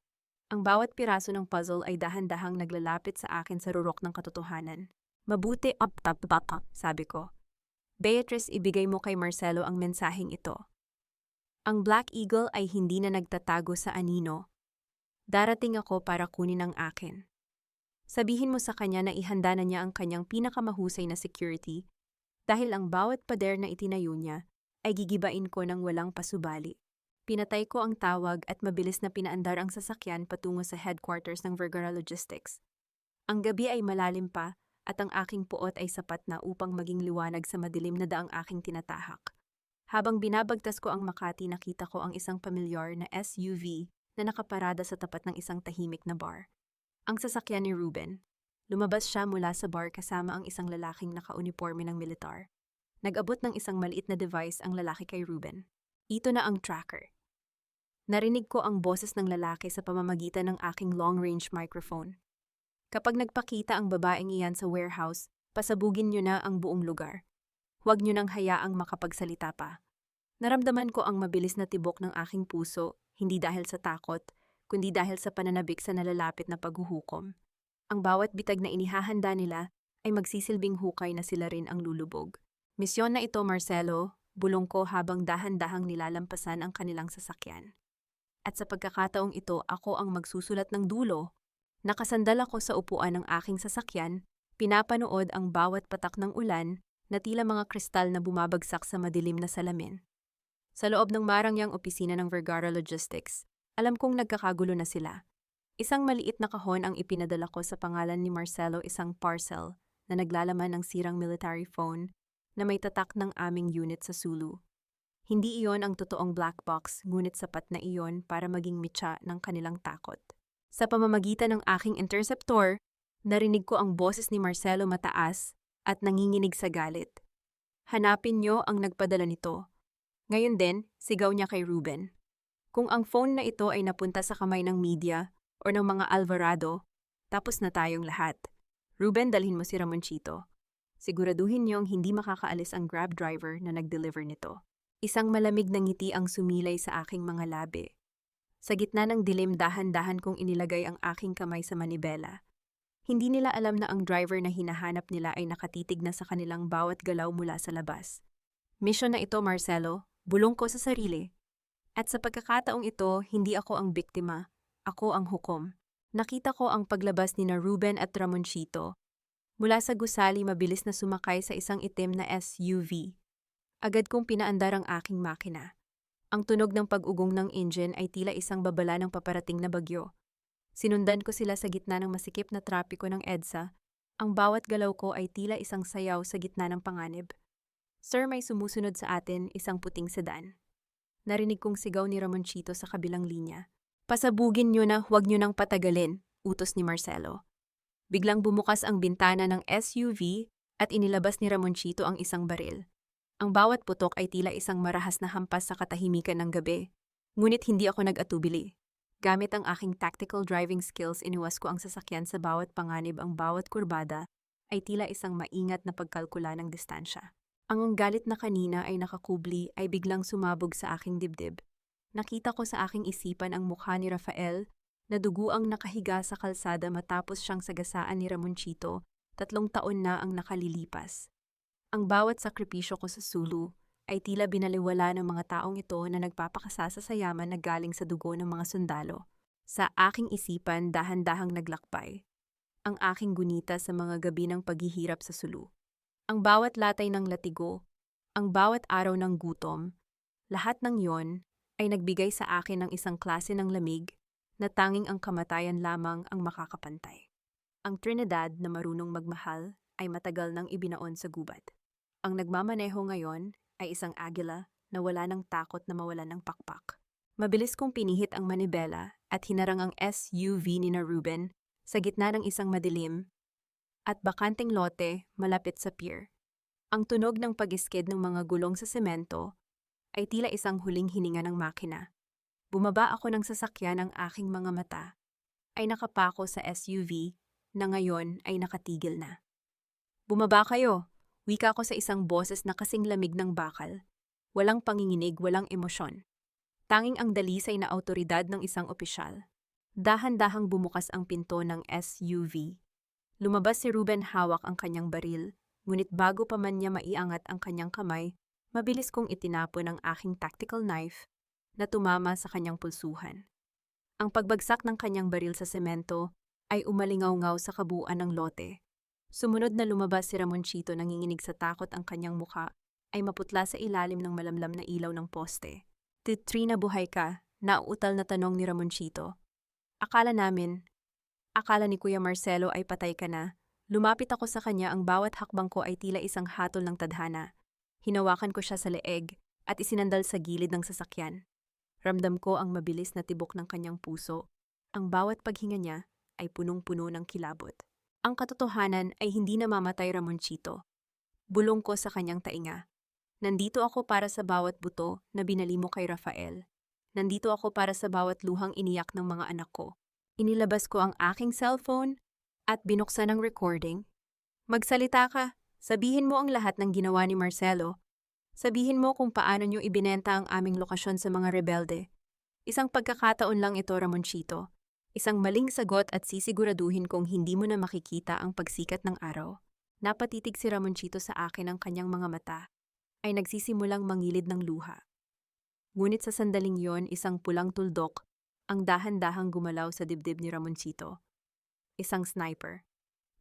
Ang bawat piraso ng puzzle ay dahan-dahang naglalapit sa akin sa rurok ng katotohanan. Mabuti, sabi ko. Beatrice, ibigay mo kay Marcelo ang mensaheng ito. Ang Black Eagle ay hindi na nagtatago sa anino. Darating ako para kunin ang akin. Sabihin mo sa kanya na ihanda na niya ang kanyang pinakamahusay na security dahil ang bawat pader na itinayo niya ay gigibain ko ng walang pasubali. Pinatay ko ang tawag at mabilis na pinaandar ang sasakyan patungo sa headquarters ng Vergara Logistics. Ang gabi ay malalim pa at ang aking puot ay sapat na upang maging liwanag sa madilim na daang aking tinatahak. Habang binabagtas ko ang Makati, nakita ko ang isang pamilyar na SUV na nakaparada sa tapat ng isang tahimik na bar. Ang sasakyan ni Ruben. Lumabas siya mula sa bar kasama ang isang lalaking nakauniforme ng militar. Nag-abot ng isang maliit na device ang lalaki kay Ruben. Ito na ang tracker. Narinig ko ang boses ng lalaki sa pamamagitan ng aking long-range microphone. Kapag nagpakita ang babaeng iyan sa warehouse, pasabugin niyo na ang buong lugar. Huwag niyo nang hayaang makapagsalita pa. Naramdaman ko ang mabilis na tibok ng aking puso, hindi dahil sa takot, kundi dahil sa pananabik sa nalalapit na paghuhukom. Ang bawat bitag na inihahanda nila ay magsisilbing hukay na sila rin ang lulubog. Misyon na ito, Marcelo, bulong ko habang dahan-dahang nilalampasan ang kanilang sasakyan. At sa pagkakataong ito, ako ang magsusulat ng dulo. Nakasandal ako sa upuan ng aking sasakyan, pinapanood ang bawat patak ng ulan na tila mga kristal na bumabagsak sa madilim na salamin. Sa loob ng marangyang opisina ng Vergara Logistics, alam kong nagkakagulo na sila. Isang maliit na kahon ang ipinadala ko sa pangalan ni Marcelo, isang parcel na naglalaman ng sirang military phone na may tatak ng aming unit sa Sulu. Hindi iyon ang totoong black box, ngunit sapat na iyon para maging mitya ng kanilang takot. Sa pamamagitan ng aking interceptor, narinig ko ang boses ni Marcelo mataas at nanginginig sa galit. Hanapin niyo ang nagpadala nito. Ngayon din, sigaw niya kay Ruben. Kung ang phone na ito ay napunta sa kamay ng media o ng mga Alvarado, tapos na tayong lahat. Ruben, dalhin mo si Ramonchito. Siguraduhin niyong hindi makakaalis ang Grab driver na nag-deliver nito. Isang malamig na ngiti ang sumilay sa aking mga labi. Sa gitna ng dilim, dahan-dahan kong inilagay ang aking kamay sa manibela. Hindi nila alam na ang driver na hinahanap nila ay nakatitig na sa kanilang bawat galaw mula sa labas. Mission na ito, Marcelo. Bulong ko sa sarili. At sa pagkakataong ito, hindi ako ang biktima. Ako ang hukom. Nakita ko ang paglabas ni na Ruben at Ramonchito. Mula sa gusali, mabilis na sumakay sa isang itim na SUV. Agad kong pinaandar ang aking makina. Ang tunog ng pag-ugong ng engine ay tila isang babala ng paparating na bagyo. Sinundan ko sila sa gitna ng masikip na trapiko ng EDSA. Ang bawat galaw ko ay tila isang sayaw sa gitna ng panganib. Sir, may sumusunod sa atin, isang puting sedan. Narinig kong sigaw ni Ramonchito sa kabilang linya. Pasabugin nyo na, huwag nyo nang patagalin, utos ni Marcelo. Biglang bumukas ang bintana ng SUV at inilabas ni Ramonchito ang isang baril. Ang bawat putok ay tila isang marahas na hampas sa katahimikan ng gabi. Ngunit hindi ako nag-atubili. Gamit ang aking tactical driving skills, iniwas ko ang sasakyan sa bawat panganib. Ang bawat kurbada ay tila isang maingat na pagkalkula ng distansya. Ang galit na kanina ay nakakubli ay biglang sumabog sa aking dibdib. Nakita ko sa aking isipan ang mukha ni Rafael na duguang nakahiga sa kalsada matapos siyang sagasaan ni Ramonchito. 3 taon na ang nakalilipas. Ang bawat sakripisyo ko sa Sulu ay tila binaliwala ng mga taong ito na nagpapakasasa sa yaman na galing sa dugo ng mga sundalo. Sa aking isipan, dahan-dahang naglakbay ang aking gunita sa mga gabi ng paghihirap sa Sulu. Ang bawat latay ng latigo, ang bawat araw ng gutom, lahat ng yon ay nagbigay sa akin ng isang klase ng lamig na tanging ang kamatayan lamang ang makakapantay. Ang Trinidad na marunong magmahal ay matagal nang ibinaon sa gubat. Ang nagmamaneho ngayon ay isang agila na wala ng takot na mawalan ng pakpak. Mabilis kong pinihit ang manibela at hinarang ang SUV ni na Ruben sa gitna ng isang madilim at bakanting lote malapit sa pier. Ang tunog ng pag-iskid ng mga gulong sa semento ay tila isang huling hininga ng makina. Bumaba ako ng sasakyan, ang aking mga mata ay nakapako sa SUV na ngayon ay nakatigil na. Bumaba kayo, wika ko sa isang boses na kasing lamig ng bakal. Walang panginginig, walang emosyon. Tanging ang dalisay na awtoridad ng isang opisyal. Dahan-dahang bumukas ang pinto ng SUV. Lumabas si Ruben, hawak ang kanyang baril, ngunit bago pa man niya maiangat ang kanyang kamay, mabilis kong itinapon ang aking tactical knife na tumama sa kanyang pulsuhan. Ang pagbagsak ng kanyang baril sa semento ay umalingaw-ngaw sa kabuuan ng lote. Sumunod na lumabas si Ramonchito, nanginginig sa takot, ang kanyang mukha ay maputla sa ilalim ng malamlam na ilaw ng poste. Trina, buhay ka? Nauutal na tanong ni Ramonchito. Akala ni Kuya Marcelo ay patay ka na. Lumapit ako sa kanya, ang bawat hakbang ko ay tila isang hatol ng tadhana. Hinawakan ko siya sa leeg at isinandal sa gilid ng sasakyan. Ramdam ko ang mabilis na tibok ng kanyang puso. Ang bawat paghinga niya ay punong-puno ng kilabot. Ang katotohanan ay hindi namamatay Ramonchito. Bulong ko sa kanyang tainga. Nandito ako para sa bawat buto na binali mo kay Rafael. Nandito ako para sa bawat luhang iniyak ng mga anak ko. Inilabas ko ang aking cellphone at binuksan ang recording. Magsalita ka. Sabihin mo ang lahat ng ginawa ni Marcelo. Sabihin mo kung paano niyo ibinenta ang aming lokasyon sa mga rebelde. Isang pagkakataon lang ito, Ramonchito. Isang maling sagot at sisiguraduhin kong hindi mo na makikita ang pagsikat ng araw. Napatitig si Ramonchito sa akin, ang kanyang mga mata ay nagsisimulang mangilid ng luha. Ngunit sa sandaling yon, isang pulang tuldok ang dahan-dahang gumalaw sa dibdib ni Ramonchito. Isang sniper.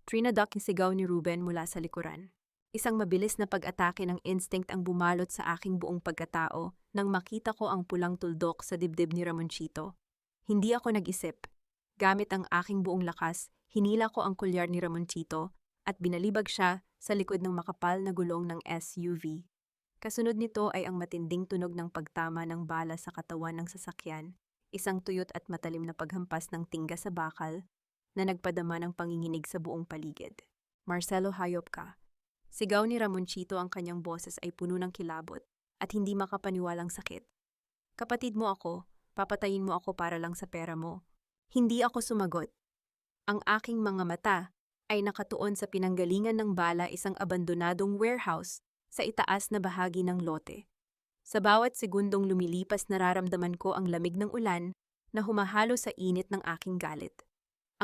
Trina, duck, sigaw ni Ruben mula sa likuran. Isang mabilis na pag-atake ng instinct ang bumalot sa aking buong pagkatao nang makita ko ang pulang tuldok sa dibdib ni Ramonchito. Hindi ako nag-isip. Gamit ang aking buong lakas, hinila ko ang kulyar ni Ramonchito at binalibag siya sa likod ng makapal na gulong ng SUV. Kasunod nito ay ang matinding tunog ng pagtama ng bala sa katawan ng sasakyan, isang tuyot at matalim na paghampas ng tingga sa bakal na nagpadama ng panginginig sa buong paligid. Marcelo, hayop ka. Sigaw ni Ramonchito, ang kanyang boses ay puno ng kilabot at hindi makapaniwalang sakit. Kapatid mo ako, papatayin mo ako para lang sa pera mo. Hindi ako sumagot. Ang aking mga mata ay nakatuon sa pinanggalingan ng bala, isang abandonadong warehouse sa itaas na bahagi ng lote. Sa bawat segundong lumilipas, nararamdaman ko ang lamig ng ulan na humahalo sa init ng aking galit.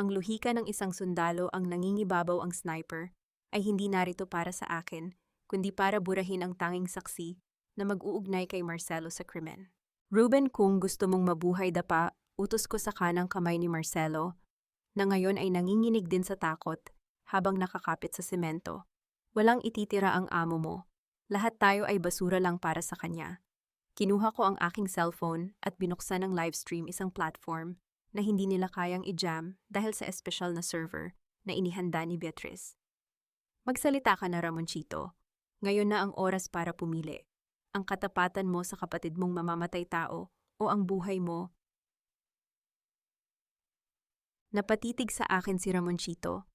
Ang luhika ng isang sundalo, ang nangingibabaw ang sniper, ay hindi narito para sa akin, kundi para burahin ang tanging saksi na mag-uugnay kay Marcelo sa krimen. Ruben, kung gusto mong mabuhay dapa, utos ko sa kanang kamay ni Marcelo, na ngayon ay nanginginig din sa takot habang nakakapit sa semento. Walang ititira ang amo mo. Lahat tayo ay basura lang para sa kanya. Kinuha ko ang aking cellphone at binuksan ng livestream, isang platform na hindi nila kayang i-jam dahil sa espesyal na server na inihanda ni Beatrice. Magsalita ka na, Ramonchito. Ngayon na ang oras para pumili. Ang katapatan mo sa kapatid mong mamamatay tao o ang buhay mo. Napatitig sa akin si Ramonchito.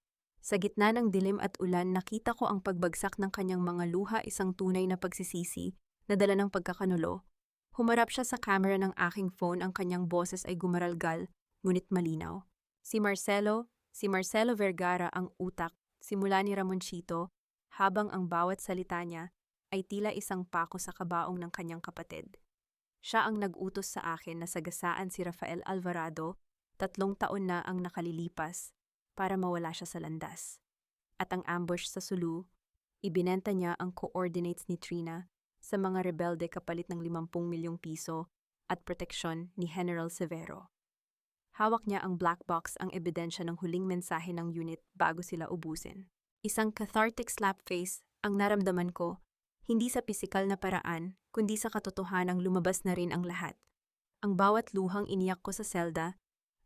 Sa gitna ng dilim at ulan, nakita ko ang pagbagsak ng kanyang mga luha, isang tunay na pagsisisi na dala ng pagkakanulo. Humarap siya sa camera ng aking phone, ang kanyang boses ay gumaralgal, ngunit malinaw. Si Marcelo Vergara ang utak, simula ni Ramonchito, habang ang bawat salita niya ay tila isang pako sa kabaong ng kanyang kapatid. Siya ang nag-utos sa akin na sagasaan si Rafael Alvarado, 3 taon na ang nakalilipas, para mawala siya sa landas. At ang ambush sa Sulu, ibinenta niya ang coordinates ni Trina sa mga rebelde kapalit ng 50 milyong piso at proteksyon ni General Severo. Hawak niya ang black box, ang ebidensya ng huling mensahe ng unit bago sila ubusin. Isang cathartic slap face ang naramdaman ko, hindi sa pisikal na paraan, kundi sa katotohanang lumabas na rin ang lahat. Ang bawat luhang iniyak ko sa selda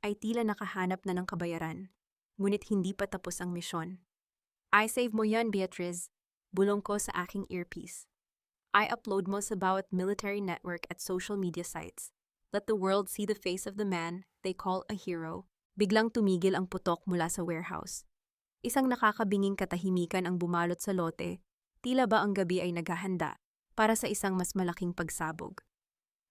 ay tila nakahanap na ng kabayaran, ngunit hindi pa tapos ang misyon. I save mo yan, Beatrice, bulong ko sa aking earpiece. I upload mo sa bawat military network at social media sites. Let the world see the face of the man they call a hero. Biglang tumigil ang putok mula sa warehouse. Isang nakakabinging katahimikan ang bumalot sa lote, tila ba ang gabi ay naghahanda para sa isang mas malaking pagsabog.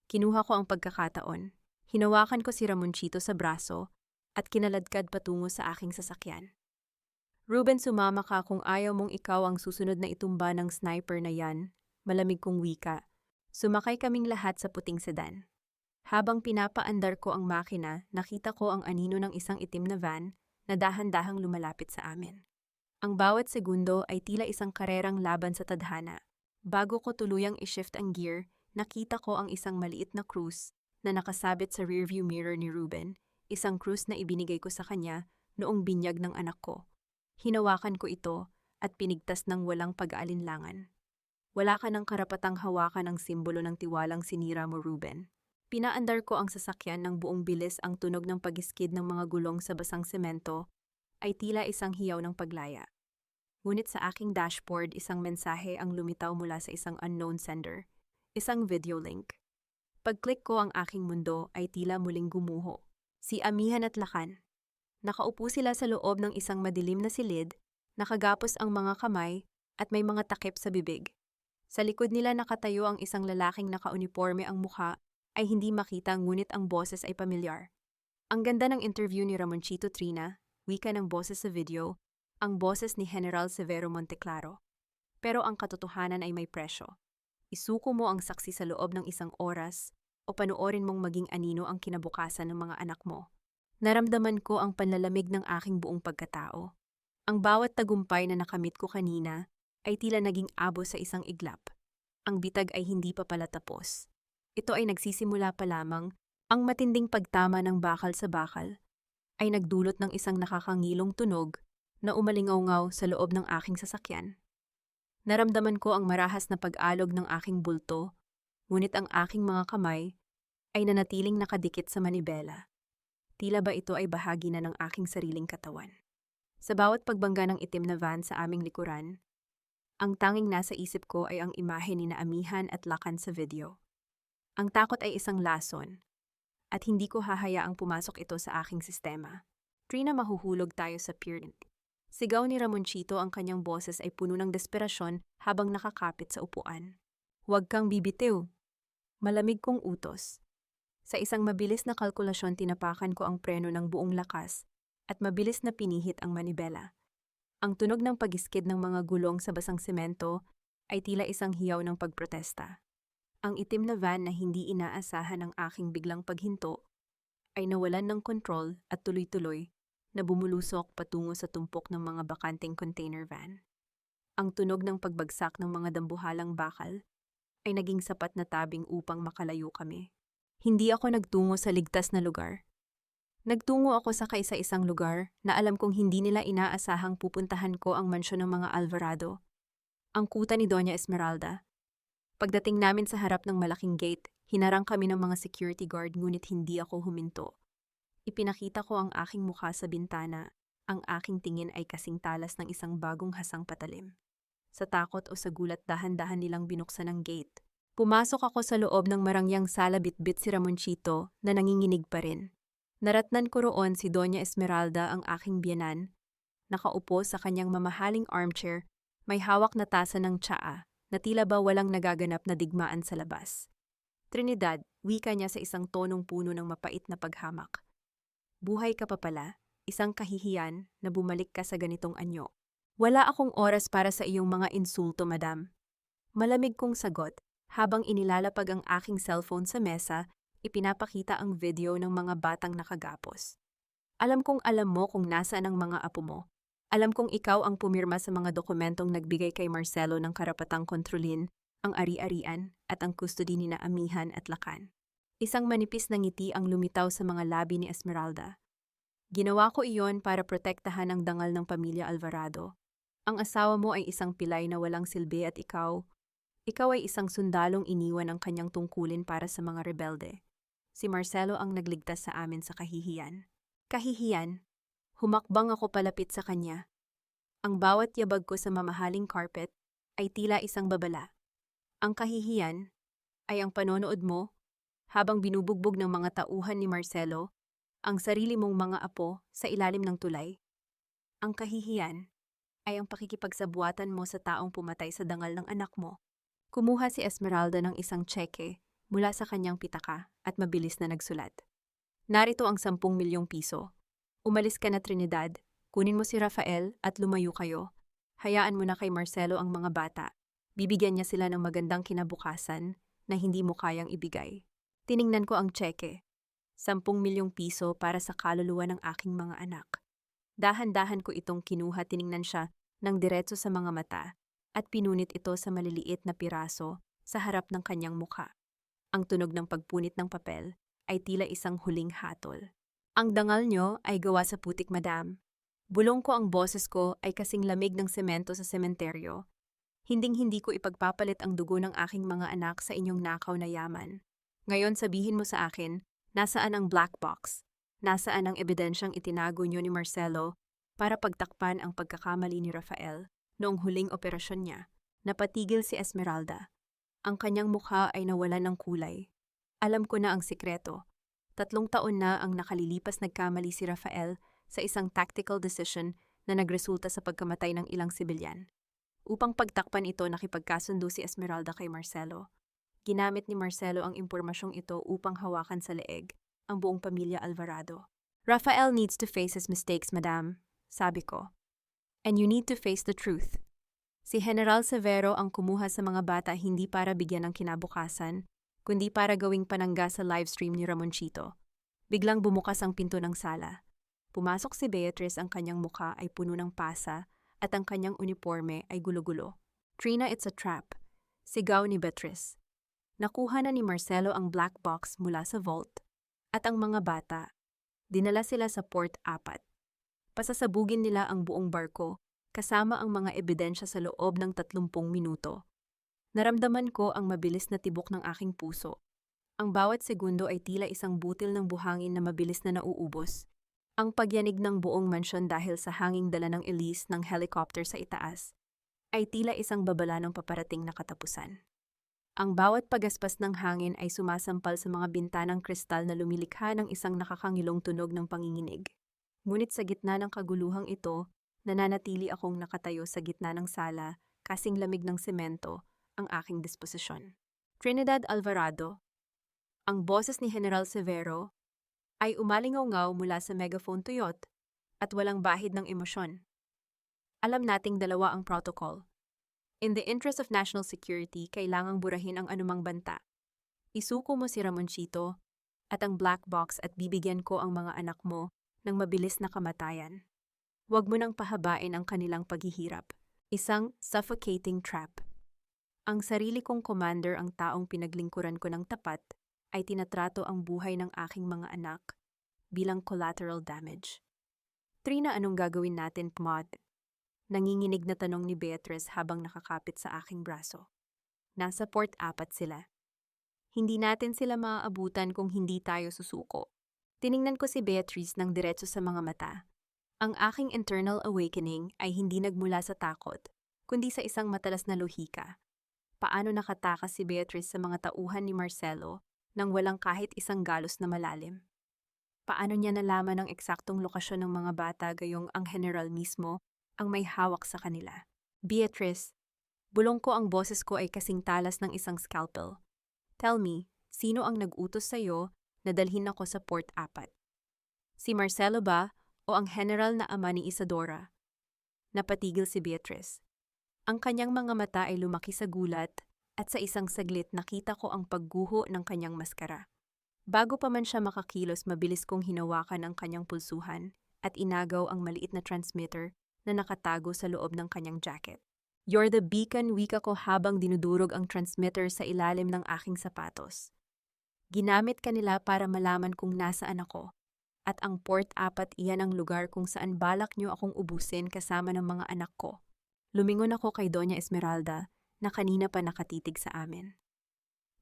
Kinuha ko ang pagkakataon, hinawakan ko si Ramonchito sa braso at kinaladkad patungo sa aking sasakyan. Ruben, sumama ka kung ayaw mong ikaw ang susunod na itumba ng sniper na yan, malamig kong wika. Sumakay kaming lahat sa puting sedan. Habang pinapaandar ko ang makina, nakita ko ang anino ng isang itim na van na dahan-dahang lumalapit sa amin. Ang bawat segundo ay tila isang karerang laban sa tadhana. Bago ko tuluyang i-shift ang gear, nakita ko ang isang maliit na krus na nakasabit sa rearview mirror ni Ruben, isang krus na ibinigay ko sa kanya noong binyag ng anak ko. Hinawakan ko ito at pinigtas ng walang pag-aalinlangan. Wala ka ng karapatang hawakan ang simbolo ng tiwalang sinira mo, Ruben. Pinaandar ko ang sasakyan ng buong bilis, ang tunog ng pag-iskid ng mga gulong sa basang semento ay tila isang hiyaw ng paglaya. Ngunit sa aking dashboard, isang mensahe ang lumitaw mula sa isang unknown sender, isang video link. Pag-click ko, ang aking mundo ay tila muling gumuho. Si Amihan at Lakan. Nakaupo sila sa loob ng isang madilim na silid, nakagapos ang mga kamay at may mga takip sa bibig. Sa likod nila nakatayo ang isang lalaking nakauniforme, ang mukha ay hindi makita ngunit ang boses ay pamilyar. Ang ganda ng interview ni Ramonchito, Trina, wika ng boses sa video, ang boses ni General Severo Monteclaro. Pero ang katotohanan ay may presyo. Isuko mo ang saksi sa loob ng 1 oras o panoorin mong maging anino ang kinabukasan ng mga anak mo. Naramdaman ko ang panlalamig ng aking buong pagkatao. Ang bawat tagumpay na nakamit ko kanina ay tila naging abo sa isang iglap. Ang bitag ay hindi pa pala tapos. Ito ay nagsisimula pa lamang. Ang matinding pagtama ng bakal sa bakal ay nagdulot ng isang nakakangilong tunog na umalingaw-ngaw sa loob ng aking sasakyan. Naramdaman ko ang marahas na pag-alog ng aking bulto, ngunit ang aking mga kamay ay nanatiling nakadikit sa manibela. Tila ba ito ay bahagi na ng aking sariling katawan. Sa bawat pagbangga ng itim na van sa aming likuran, ang tanging nasa isip ko ay ang imahe ni Amihan at Lakan sa video. Ang takot ay isang lason, at hindi ko hahayaang pumasok ito sa aking sistema. Trina, mahuhulog tayo sa pier. Sigaw ni Ramonchito, ang kanyang boses ay puno ng desperasyon habang nakakapit sa upuan. Huwag kang bibitiw. Malamig kong utos. Sa isang mabilis na kalkulasyon, tinapakan ko ang preno ng buong lakas at mabilis na pinihit ang manibela. Ang tunog ng pagiskid ng mga gulong sa basang semento ay tila isang hiyaw ng pagprotesta. Ang itim na van na hindi inaasahan ng aking biglang paghinto ay nawalan ng kontrol at tuloy-tuloy na bumulusok patungo sa tumpok ng mga bakanteng container van. Ang tunog ng pagbagsak ng mga dambuhalang bakal ay naging sapat na tabing upang makalayo kami. Hindi ako nagtungo sa ligtas na lugar. Nagtungo ako sa kaisa-isang lugar na alam kong hindi nila inaasahang pupuntahan ko, ang mansyon ng mga Alvarado. Ang kuta ni Doña Esmeralda. Pagdating namin sa harap ng malaking gate, hinarang kami ng mga security guard, ngunit hindi ako huminto. Ipinakita ko ang aking mukha sa bintana. Ang aking tingin ay kasing talas ng isang bagong hasang patalim. Sa takot o sa gulat, dahan-dahan nilang binuksan ang gate. Pumasok ako sa loob ng marangyang sala, bitbit si Ramonchito na nanginginig pa rin. Naratnan ko roon si Doña Esmeralda, ang aking biyanan. Nakaupo sa kanyang mamahaling armchair, may hawak na tasa ng tsaa na tila ba walang nagaganap na digmaan sa labas. Trinidad, wika niya sa isang tonong puno ng mapait na paghamak. Buhay ka pa pala, isang kahihiyan na bumalik ka sa ganitong anyo. Wala akong oras para sa iyong mga insulto, madam. Malamig kong sagot habang inilalapag ang aking cellphone sa mesa. Ipinapakita ang video ng mga batang nakagapos. Alam kong alam mo kung nasaan ang mga apo mo. Alam kong ikaw ang pumirma sa mga dokumentong nagbigay kay Marcelo ng karapatang kontrolin ang ari-arian at ang custody ni Amihan at Lakan. Isang manipis na ngiti ang lumitaw sa mga labi ni Esmeralda. Ginawa ko iyon para protektahan ang dangal ng pamilya Alvarado. Ang asawa mo ay isang pilay na walang silbi at ikaw ay isang sundalong iniwan ng kanyang tungkulin para sa mga rebelde. Si Marcelo ang nagligtas sa amin sa kahihiyan. Kahihiyan? Humakbang ako palapit sa kanya. Ang bawat yabag ko sa mamahaling carpet ay tila isang babala. Ang kahihiyan ay ang panonood mo habang binubugbog ng mga tauhan ni Marcelo ang sarili mong mga apo sa ilalim ng tulay. Ang kahihiyan ay ang pakikipagsabuatan mo sa taong pumatay sa dangal ng anak mo. Kumuha si Esmeralda ng isang tseke mula sa kanyang pitaka at mabilis na nagsulat. Narito ang 10 milyong piso. Umalis ka na, Trinidad. Kunin mo si Rafael at lumayo kayo. Hayaan mo na kay Marcelo ang mga bata. Bibigyan niya sila ng magandang kinabukasan na hindi mo kayang ibigay. Tiningnan ko ang tseke. 10 milyong piso para sa kaluluwa ng aking mga anak. Dahan-dahan ko itong kinuha, tiningnan siya ng diretso sa mga mata at pinunit ito sa maliliit na piraso sa harap ng kanyang mukha. Ang tunog ng pagpunit ng papel ay tila isang huling hatol. Ang dangal nyo ay gawa sa putik, madam. Bulong ko, ang boses ko ay kasing lamig ng semento sa sementeryo. Hinding-hindi ko ipagpapalit ang dugo ng aking mga anak sa inyong nakaw na yaman. Ngayon sabihin mo sa akin, nasaan ang black box? Nasaan ang ebidensyang itinago nyo ni Marcelo para pagtakpan ang pagkakamali ni Rafael noong huling operasyon niya? Napatigil si Esmeralda. Ang kanyang mukha ay nawalan ng kulay. Alam ko na ang sikreto. 3 taon na ang nakalilipas nagkamali si Rafael sa isang tactical decision na nagresulta sa pagkamatay ng ilang sibilyan. Upang pagtakpan ito, nakipagkasundo si Esmeralda kay Marcelo. Ginamit ni Marcelo ang impormasyong ito upang hawakan sa leeg ang buong pamilya Alvarado. Rafael needs to face his mistakes, madam, sabi ko. And you need to face the truth. Si General Severo ang kumuha sa mga bata hindi para bigyan ng kinabukasan, kundi para gawing panangga sa livestream ni Ramonchito. Biglang bumukas ang pinto ng sala. Pumasok si Beatrice, ang kanyang mukha ay puno ng pasa at ang kanyang uniforme ay gulo-gulo. Trina, it's a trap. Sigaw ni Beatrice. Nakuha na ni Marcelo ang black box mula sa vault at ang mga bata. Dinala sila sa Port 4. Pasasabugin nila ang buong barko kasama ang mga ebidensya sa loob ng 30 minuto. Naramdaman ko ang mabilis na tibok ng aking puso. Ang bawat segundo ay tila isang butil ng buhangin na mabilis na nauubos. Ang pagyanig ng buong mansyon dahil sa hanging dala ng Elise ng helicopter sa itaas ay tila isang babala ng paparating na katapusan. Ang bawat pagaspas ng hangin ay sumasampal sa mga bintanang kristal na lumilikha ng isang nakakangilong tunog ng panginginig. Ngunit sa gitna ng kaguluhang ito, nananatili akong nakatayo sa gitna ng sala, kasing lamig ng semento, ang aking disposisyon. Trinidad Alvarado, ang boses ni General Severo, ay umalingaw-ngaw mula sa megaphone tuyot at walang bahid ng emosyon. Alam nating dalawa ang protocol. In the interest of national security, kailangang burahin ang anumang banta. Isuko mo si Ramoncito at ang black box at bibigyan ko ang mga anak mo ng mabilis na kamatayan. Huwag mo nang pahabain ang kanilang paghihirap. Isang suffocating trap. Ang sarili kong commander, ang taong pinaglingkuran ko ng tapat, ay tinatrato ang buhay ng aking mga anak bilang collateral damage. Trina, anong gagawin natin, Pmod? Nanginginig na tanong ni Beatrice habang nakakapit sa aking braso. Nasa Port 4 sila. Hindi natin sila maaabutan kung hindi tayo susuko. Tiningnan ko si Beatrice ng diretso sa mga mata. Ang aking internal awakening ay hindi nagmula sa takot, kundi sa isang matalas na lohika. Paano nakatakas si Beatrice sa mga tauhan ni Marcelo nang walang kahit isang galos na malalim? Paano niya nalaman ang eksaktong lokasyon ng mga bata gayong ang general mismo ang may hawak sa kanila? Beatrice, bulong ko, ang boses ko ay kasing talas ng isang scalpel. Tell me, sino ang nag-utos sa'yo na dalhin ako sa Port 4? Si Marcelo ba o ang general na ama ni Isadora? Napatigil si Beatrice. Ang kanyang mga mata ay lumaki sa gulat at sa isang saglit nakita ko ang pagguho ng kanyang maskara. Bago pa man siya makakilos, mabilis kong hinawakan ang kanyang pulsuhan at inagaw ang maliit na transmitter na nakatago sa loob ng kanyang jacket. You're the beacon, wika ko habang dinudurog ang transmitter sa ilalim ng aking sapatos. Ginamit kanila para malaman kung nasaan ako. At ang Port 4, iyan ang lugar kung saan balak niyo akong ubusin kasama ng mga anak ko. Lumingon ako kay Doña Esmeralda na kanina pa nakatitig sa amin.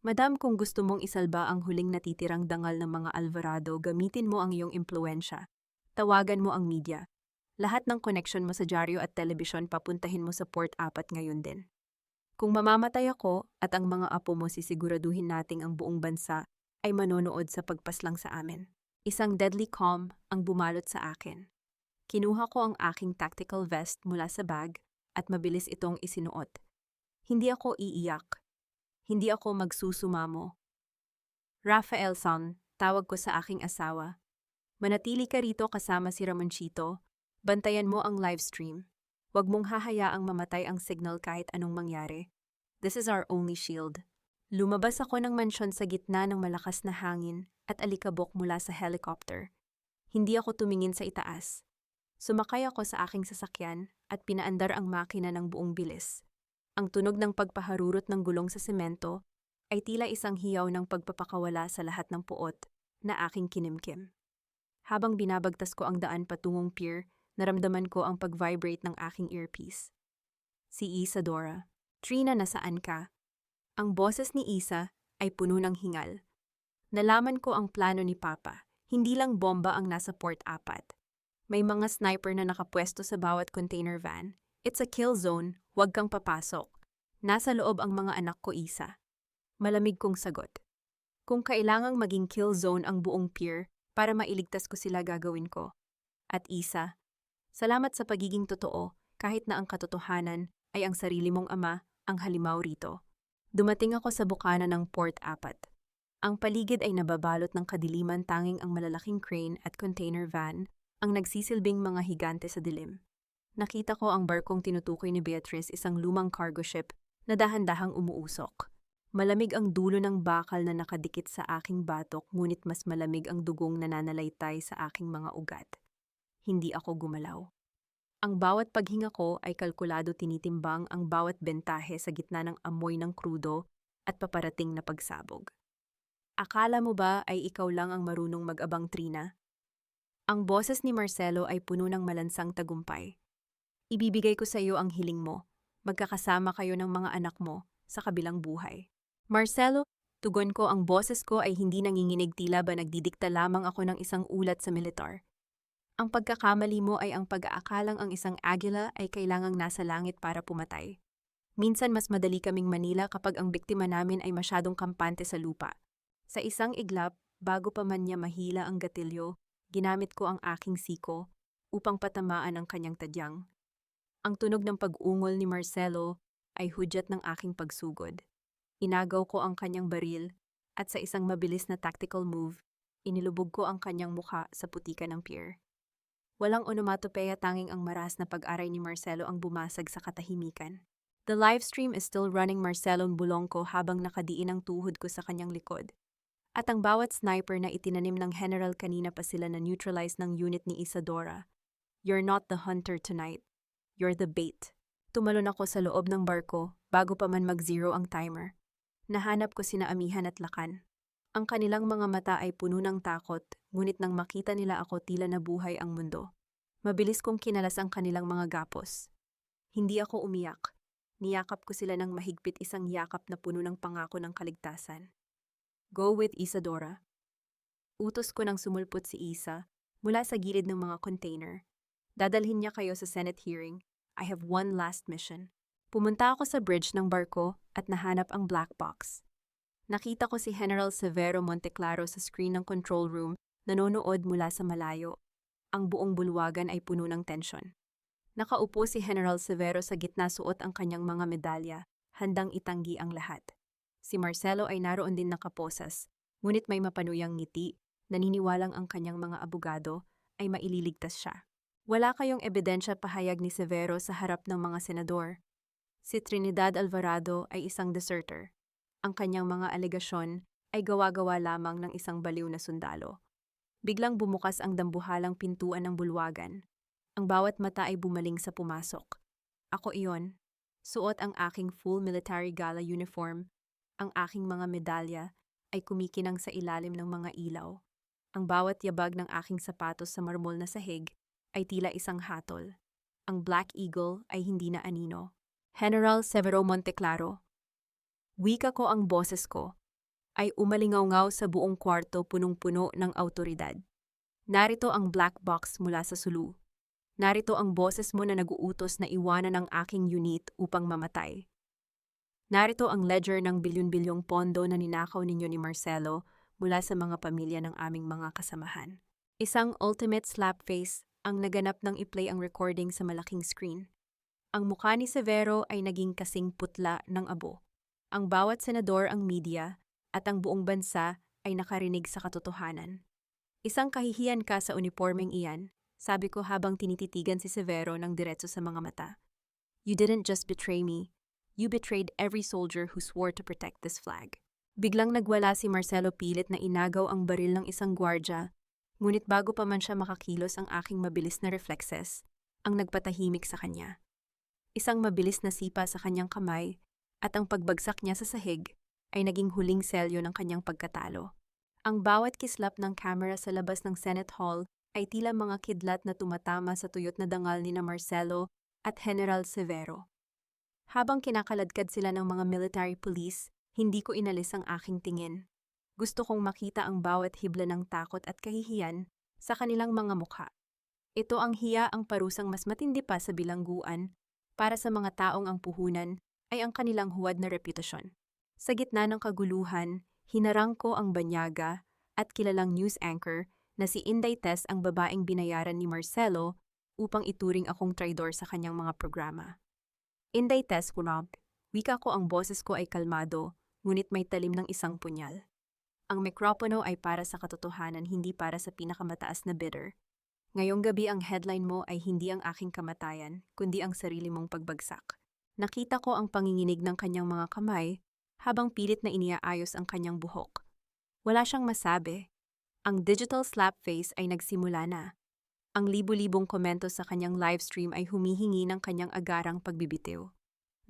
Madam, kung gusto mong isalba ang huling natitirang dangal ng mga Alvarado, gamitin mo ang iyong impluensya. Tawagan mo ang media. Lahat ng koneksyon mo sa dyaryo at telebisyon papuntahin mo sa Port 4 ngayon din. Kung mamamatay ako at ang mga apo mo, sisiguraduhin nating ang buong bansa ay manonood sa pagpaslang sa amin. Isang deadly calm ang bumalot sa akin. Kinuha ko ang aking tactical vest mula sa bag at mabilis itong isinuot. Hindi ako iiyak. Hindi ako magsusumamo. Rafael Son, tawag ko sa aking asawa. Manatili ka rito kasama si Ramoncito. Bantayan mo ang livestream. Huwag mong hahayaang mamatay ang signal kahit anong mangyari. This is our only shield. Lumabas ako ng mansyon sa gitna ng malakas na hangin at alikabok mula sa helicopter. Hindi ako tumingin sa itaas. Sumakay ako sa aking sasakyan at pinaandar ang makina ng buong bilis. Ang tunog ng pagpaharurot ng gulong sa semento ay tila isang hiyaw ng pagpapakawala sa lahat ng puot na aking kinimkim. Habang binabagtas ko ang daan patungong pier, naramdaman ko ang pag-vibrate ng aking earpiece. Si Isadora. Trina, nasaan ka? Ang boses ni Isa ay puno ng hingal. Nalaman ko ang plano ni Papa. Hindi lang bomba ang nasa Port 4. May mga sniper na nakapwesto sa bawat container van. It's a kill zone, huwag kang papasok. Nasa loob ang mga anak ko, Isa. Malamig kong sagot. Kung kailangang maging kill zone ang buong pier para mailigtas ko sila, gagawin ko. At Isa, salamat sa pagiging totoo kahit na ang katotohanan ay ang sarili mong ama ang halimaw rito. Dumating ako sa bukana ng Port 4. Ang paligid ay nababalot ng kadiliman, tanging ang malalaking crane at container van ang nagsisilbing mga higante sa dilim. Nakita ko ang barkong tinutukoy ni Beatrice, isang lumang cargo ship na dahan-dahang umuusok. Malamig ang dulo ng bakal na nakadikit sa aking batok, ngunit mas malamig ang dugong nananalaytay sa aking mga ugat. Hindi ako gumalaw. Ang bawat paghinga ko ay kalkulado, tinitimbang ang bawat bentahe sa gitna ng amoy ng krudo at paparating na pagsabog. Akala mo ba ay ikaw lang ang marunong mag-abang, Trina? Ang boses ni Marcelo ay puno ng malansang tagumpay. Ibibigay ko sa iyo ang hiling mo. Magkakasama kayo ng mga anak mo sa kabilang buhay. Marcelo, tugon ko, ang boses ko ay hindi nanginginig, tila ba nagdidikta lamang ako ng isang ulat sa militar. Ang pagkakamali mo ay ang pag-aakalang ang isang agila ay kailangang nasa langit para pumatay. Minsan mas madali kaming manila kapag ang biktima namin ay masyadong kampante sa lupa. Sa isang iglap, bago pa man niya mahila ang gatilyo, ginamit ko ang aking siko upang patamaan ang kanyang tadyang. Ang tunog ng pag-ungol ni Marcelo ay hudyat ng aking pagsugod. Inagaw ko ang kanyang baril at sa isang mabilis na tactical move, inilubog ko ang kanyang mukha sa putikan ng pier. Walang onomatopeya, tanging ang maras na pag-aray ni Marcelo ang bumasag sa katahimikan. The live stream is still running. Marcelong bulong ko habang nakadiin ang tuhod ko sa kanyang likod. At ang bawat sniper na itinanim ng General, kanina pa sila na neutralize ng unit ni Isadora. You're not the hunter tonight. You're the bait. Tumalon ako sa loob ng barko bago pa man mag-zero ang timer. Nahanap ko sina Amihan at Lakan. Ang kanilang mga mata ay puno ng takot, ngunit nang makita nila ako, tila nabuhay ang mundo. Mabilis kong kinalas ang kanilang mga gapos. Hindi ako umiyak. Niyakap ko sila ng mahigpit, isang yakap na puno ng pangako ng kaligtasan. Go with Isadora. Utos ko nang sumulpot si Isa mula sa gilid ng mga container. Dadalhin niya kayo sa Senate hearing. I have one last mission. Pumunta ako sa bridge ng barko at nahanap ang black box. Nakita ko si General Severo Monteclaro sa screen ng control room, nanonood mula sa malayo. Ang buong bulwagan ay puno ng tensyon. Nakaupo si General Severo sa gitna, suot ang kanyang mga medalya, handang itanggi ang lahat. Si Marcelo ay naroon din nakaposas, ngunit may mapanuyang ngiti, naniniwalang ang kanyang mga abogado ay maililigtas siya. Wala kayong ebidensya, pahayag ni Severo sa harap ng mga senador. Si Trinidad Alvarado ay isang deserter. Ang kanyang mga alegasyon ay gawa-gawa lamang ng isang baliw na sundalo. Biglang bumukas ang dambuhalang pintuan ng bulwagan. Ang bawat mata ay bumaling sa pumasok. Ako iyon. Suot ang aking full military gala uniform. Ang aking mga medalya ay kumikinang sa ilalim ng mga ilaw. Ang bawat yabag ng aking sapatos sa marmol na sahig ay tila isang hatol. Ang Black Eagle ay hindi na anino. General Severo Monteclaro. Wika ko, ang boses ko ay umalingaw-ngaw sa buong kwarto, punong-puno ng awtoridad. Narito ang black box mula sa Sulu. Narito ang boses mo na naguutos na iwanan ang aking unit upang mamatay. Narito ang ledger ng bilyon-bilyong pondo na ninakaw ninyo ni Marcelo mula sa mga pamilya ng aming mga kasamahan. Isang ultimate slapface ang naganap nang i-play ang recording sa malaking screen. Ang mukha ni Severo ay naging kasing putla ng abo. Ang bawat senador, ang media, at ang buong bansa ay nakarinig sa katotohanan. Isang kahihiyan ka sa uniformeng iyan, sabi ko habang tinititigan si Severo ng diretso sa mga mata. You didn't just betray me. You betrayed every soldier who swore to protect this flag. Biglang nagwala si Marcelo, pilit na inagaw ang baril ng isang gwardya, ngunit bago pa man siya makakilos, ang aking mabilis na reflexes ang nagpatahimik sa kanya. Isang mabilis na sipa sa kanyang kamay at ang pagbagsak niya sa sahig ay naging huling selyo ng kanyang pagkatalo. Ang bawat kislap ng camera sa labas ng Senate Hall ay tila mga kidlat na tumatama sa tuyot na dangal ni na Marcelo at General Severo. Habang kinakaladkad sila ng mga military police, hindi ko inalis ang aking tingin. Gusto kong makita ang bawat hibla ng takot at kahihiyan sa kanilang mga mukha. Ito ang hiya, ang parusang mas matindi pa sa bilangguan para sa mga taong ang puhunan ay ang kanilang huwad na reputasyon. Sa gitna ng kaguluhan, hinarang ko ang banyaga at kilalang news anchor na si Inday Tess, ang babaeng binayaran ni Marcelo upang ituring akong traidor sa kanyang mga programa. Inday Tess, wika ko, ang boses ko ay kalmado, ngunit may talim ng isang punyal. Ang mikropono ay para sa katotohanan, hindi para sa pinakamataas na bidder. Ngayong gabi ang headline mo ay hindi ang aking kamatayan, kundi ang sarili mong pagbagsak. Nakita ko ang panginginig ng kanyang mga kamay habang pilit na iniaayos ang kanyang buhok. Wala siyang masabi. Ang digital slapface ay nagsimula na. Ang libu-libong komento sa kanyang livestream ay humihingi ng kanyang agarang pagbibitiw.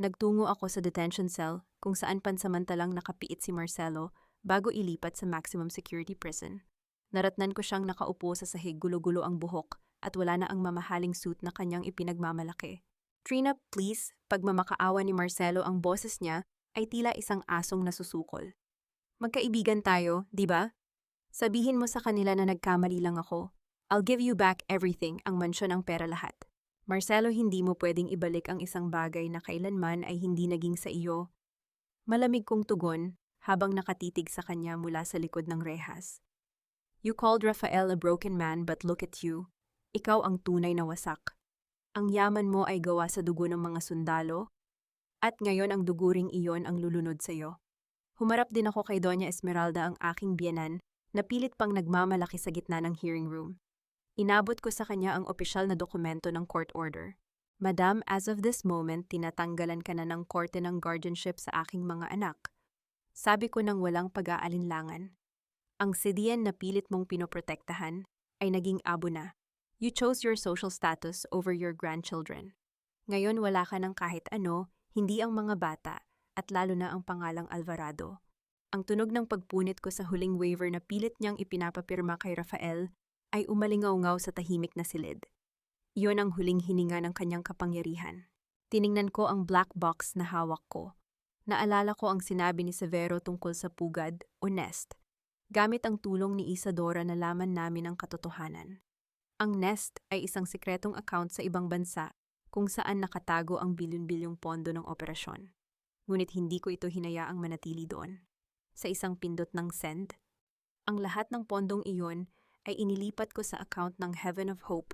Nagtungo ako sa detention cell kung saan pansamantalang nakapiit si Marcelo bago ilipat sa maximum security prison. Naratnan ko siyang nakaupo sa sahig, gulo-gulo ang buhok at wala na ang mamahaling suit na kanyang ipinagmamalaki. Trina, please, pagmamakaawa ni Marcelo ang boses niya ay tila isang asong nasusukol. Magkaibigan tayo, di ba? Sabihin mo sa kanila na nagkamali lang ako. I'll give you back everything, ang mansyon ang pera lahat. Marcelo, hindi mo pwedeng ibalik ang isang bagay na kailanman ay hindi naging sa iyo. Malamig kong tugon habang nakatitig sa kanya mula sa likod ng rehas. You called Rafael a broken man but look at you. Ikaw ang tunay na wasak. Ang yaman mo ay gawa sa dugo ng mga sundalo at ngayon ang duguring iyon ang lulunod sa iyo. Humarap din ako kay Doña Esmeralda ang aking biyenan na pilit pang nagmamalaki sa gitna ng hearing room. Inabot ko sa kanya ang opisyal na dokumento ng court order. Madam, as of this moment, tinatanggalan ka na ng korte ng guardianship sa aking mga anak. Sabi ko nang walang pag-aalinlangan. Ang sidiyan na pilit mong pinoprotektahan ay naging abo na. You chose your social status over your grandchildren. Ngayon wala ka ng kahit ano, hindi ang mga bata, at lalo na ang pangalang Alvarado. Ang tunog ng pagpunit ko sa huling waiver na pilit niyang ipinapapirma kay Rafael ay umalingaw-ngaw sa tahimik na silid. Iyon ang huling hininga ng kanyang kapangyarihan. Tiningnan ko ang black box na hawak ko. Naalala ko ang sinabi ni Severo tungkol sa pugad o nest. Gamit ang tulong ni Isadora nalaman namin ang katotohanan. Ang nest ay isang sikretong account sa ibang bansa kung saan nakatago ang bilyon-bilyong pondo ng operasyon. Ngunit hindi ko ito hinayaang manatili doon. Sa isang pindot ng send, ang lahat ng pondong iyon ay inilipat ko sa account ng Heaven of Hope,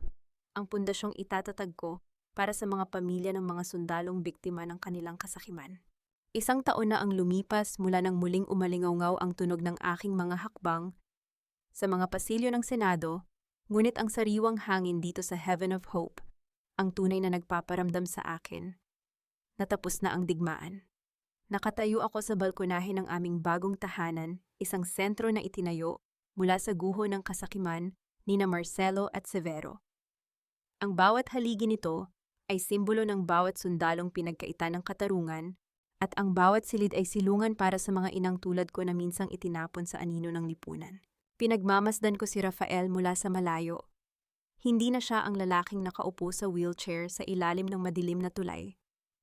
ang pundasyong itatatag ko para sa mga pamilya ng mga sundalong biktima ng kanilang kasakiman. Isang taon na ang lumipas mula nang muling umalingaw-ngaw ang tunog ng aking mga hakbang sa mga pasilyo ng Senado. Ngunit ang sariwang hangin dito sa Heaven of Hope, ang tunay na nagpaparamdam sa akin, natapos na ang digmaan. Nakatayo ako sa balkonahe ng aming bagong tahanan, isang sentro na itinayo mula sa guho ng kasakiman nina Marcelo at Severo. Ang bawat haligi nito ay simbolo ng bawat sundalong pinagkaitan ng katarungan at ang bawat silid ay silungan para sa mga inang tulad ko na minsang itinapon sa anino ng lipunan. Pinagmamasdan ko si Rafael mula sa malayo. Hindi na siya ang lalaking nakaupo sa wheelchair sa ilalim ng madilim na tulay.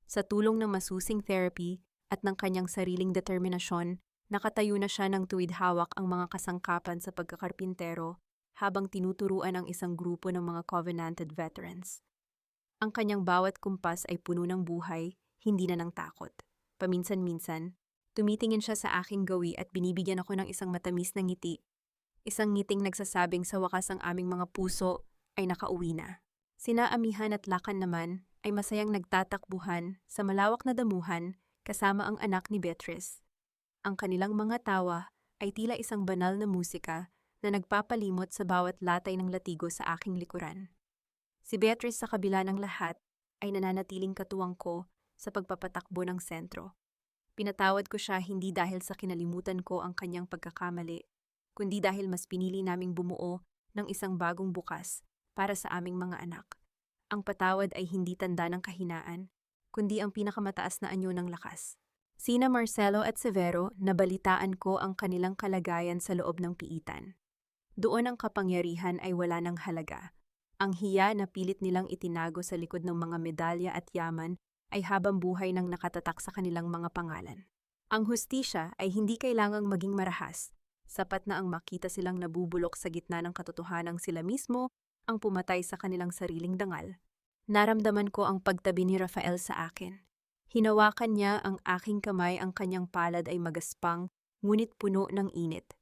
Sa tulong ng masusing therapy at ng kanyang sariling determinasyon, nakatayo na siya ng tuwid hawak ang mga kasangkapan sa pagkakarpintero habang tinuturuan ang isang grupo ng mga covenanted veterans. Ang kanyang bawat kumpas ay puno ng buhay, hindi na ng takot. Paminsan-minsan, tumitingin siya sa aking gawi at binibigyan ako ng isang matamis na ngiti. Isang ngiting nagsasabing sa wakas ang aming mga puso ay nakauwi na. Sina Amihan at Lakan naman ay masayang nagtatakbuhan sa malawak na damuhan kasama ang anak ni Beatrice. Ang kanilang mga tawa ay tila isang banal na musika na nagpapalimot sa bawat latay ng latigo sa aking likuran. Si Beatrice sa kabila ng lahat ay nananatiling katuwang ko sa pagpapatakbo ng sentro. Pinatawad ko siya hindi dahil sa kinalimutan ko ang kanyang pagkakamali, kundi dahil mas pinili naming bumuo ng isang bagong bukas para sa aming mga anak. Ang patawad ay hindi tanda ng kahinaan, kundi ang pinakamataas na anyo ng lakas. Sina Marcelo at Severo, nabalitaan ko ang kanilang kalagayan sa loob ng piitan. Doon ang kapangyarihan ay wala ng halaga. Ang hiya na pilit nilang itinago sa likod ng mga medalya at yaman ay habang buhay nang nakatatak sa kanilang mga pangalan. Ang hustisya ay hindi kailangang maging marahas. Sapat na ang makita silang nabubulok sa gitna ng katotohanang sila mismo ang pumatay sa kanilang sariling dangal. Naramdaman ko ang pagtabi ni Rafael sa akin. Hinawakan niya ang aking kamay, ang kanyang palad ay magaspang, ngunit puno ng init.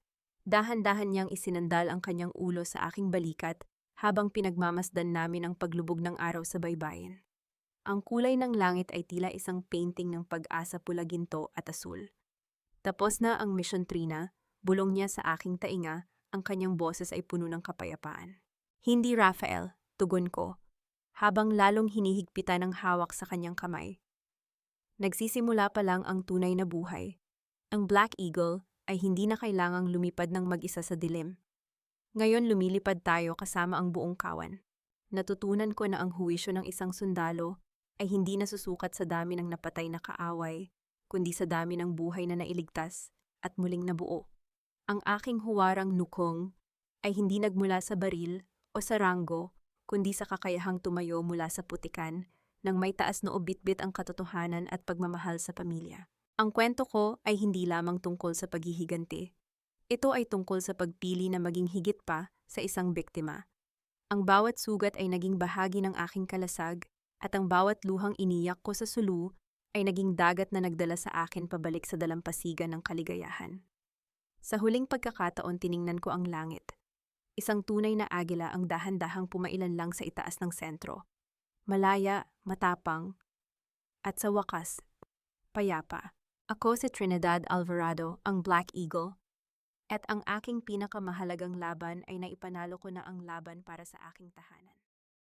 Dahan-dahan niyang isinandal ang kanyang ulo sa aking balikat habang pinagmamasdan namin ang paglubog ng araw sa baybayin. Ang kulay ng langit ay tila isang painting ng pag-asa, pula, ginto at asul. Tapos na ang mission, Trina. Bulong niya sa aking tainga, ang kanyang boses ay puno ng kapayapaan. Hindi, Rafael, tugon ko, habang lalong hinihigpitan ng hawak sa kanyang kamay. Nagsisimula pa lang ang tunay na buhay. Ang Black Eagle ay hindi na kailangang lumipad ng mag-isa sa dilim. Ngayon lumilipad tayo kasama ang buong kawan. Natutunan ko na ang huwisyo ng isang sundalo ay hindi nasusukat sa dami ng napatay na kaaway, kundi sa dami ng buhay na nailigtas at muling nabuo. Ang aking huwarang nukong ay hindi nagmula sa baril o sa ranggo, kundi sa kakayahang tumayo mula sa putikan nang may taas na bitbit ang katotohanan at pagmamahal sa pamilya. Ang kwento ko ay hindi lamang tungkol sa paghihiganti. Ito ay tungkol sa pagpili na maging higit pa sa isang biktima. Ang bawat sugat ay naging bahagi ng aking kalasag at ang bawat luhang iniyak ko sa sulu ay naging dagat na nagdala sa akin pabalik sa dalampasigan ng kaligayahan. Sa huling pagkakataon tiningnan ko ang langit. Isang tunay na agila ang dahan-dahang pumailan lang sa itaas ng sentro. Malaya, matapang, at sa wakas, payapa. Ako si Trinidad Alvarado, ang Black Eagle, at ang aking pinakamahalagang laban ay naipanalo ko na ang laban para sa aking tahanan.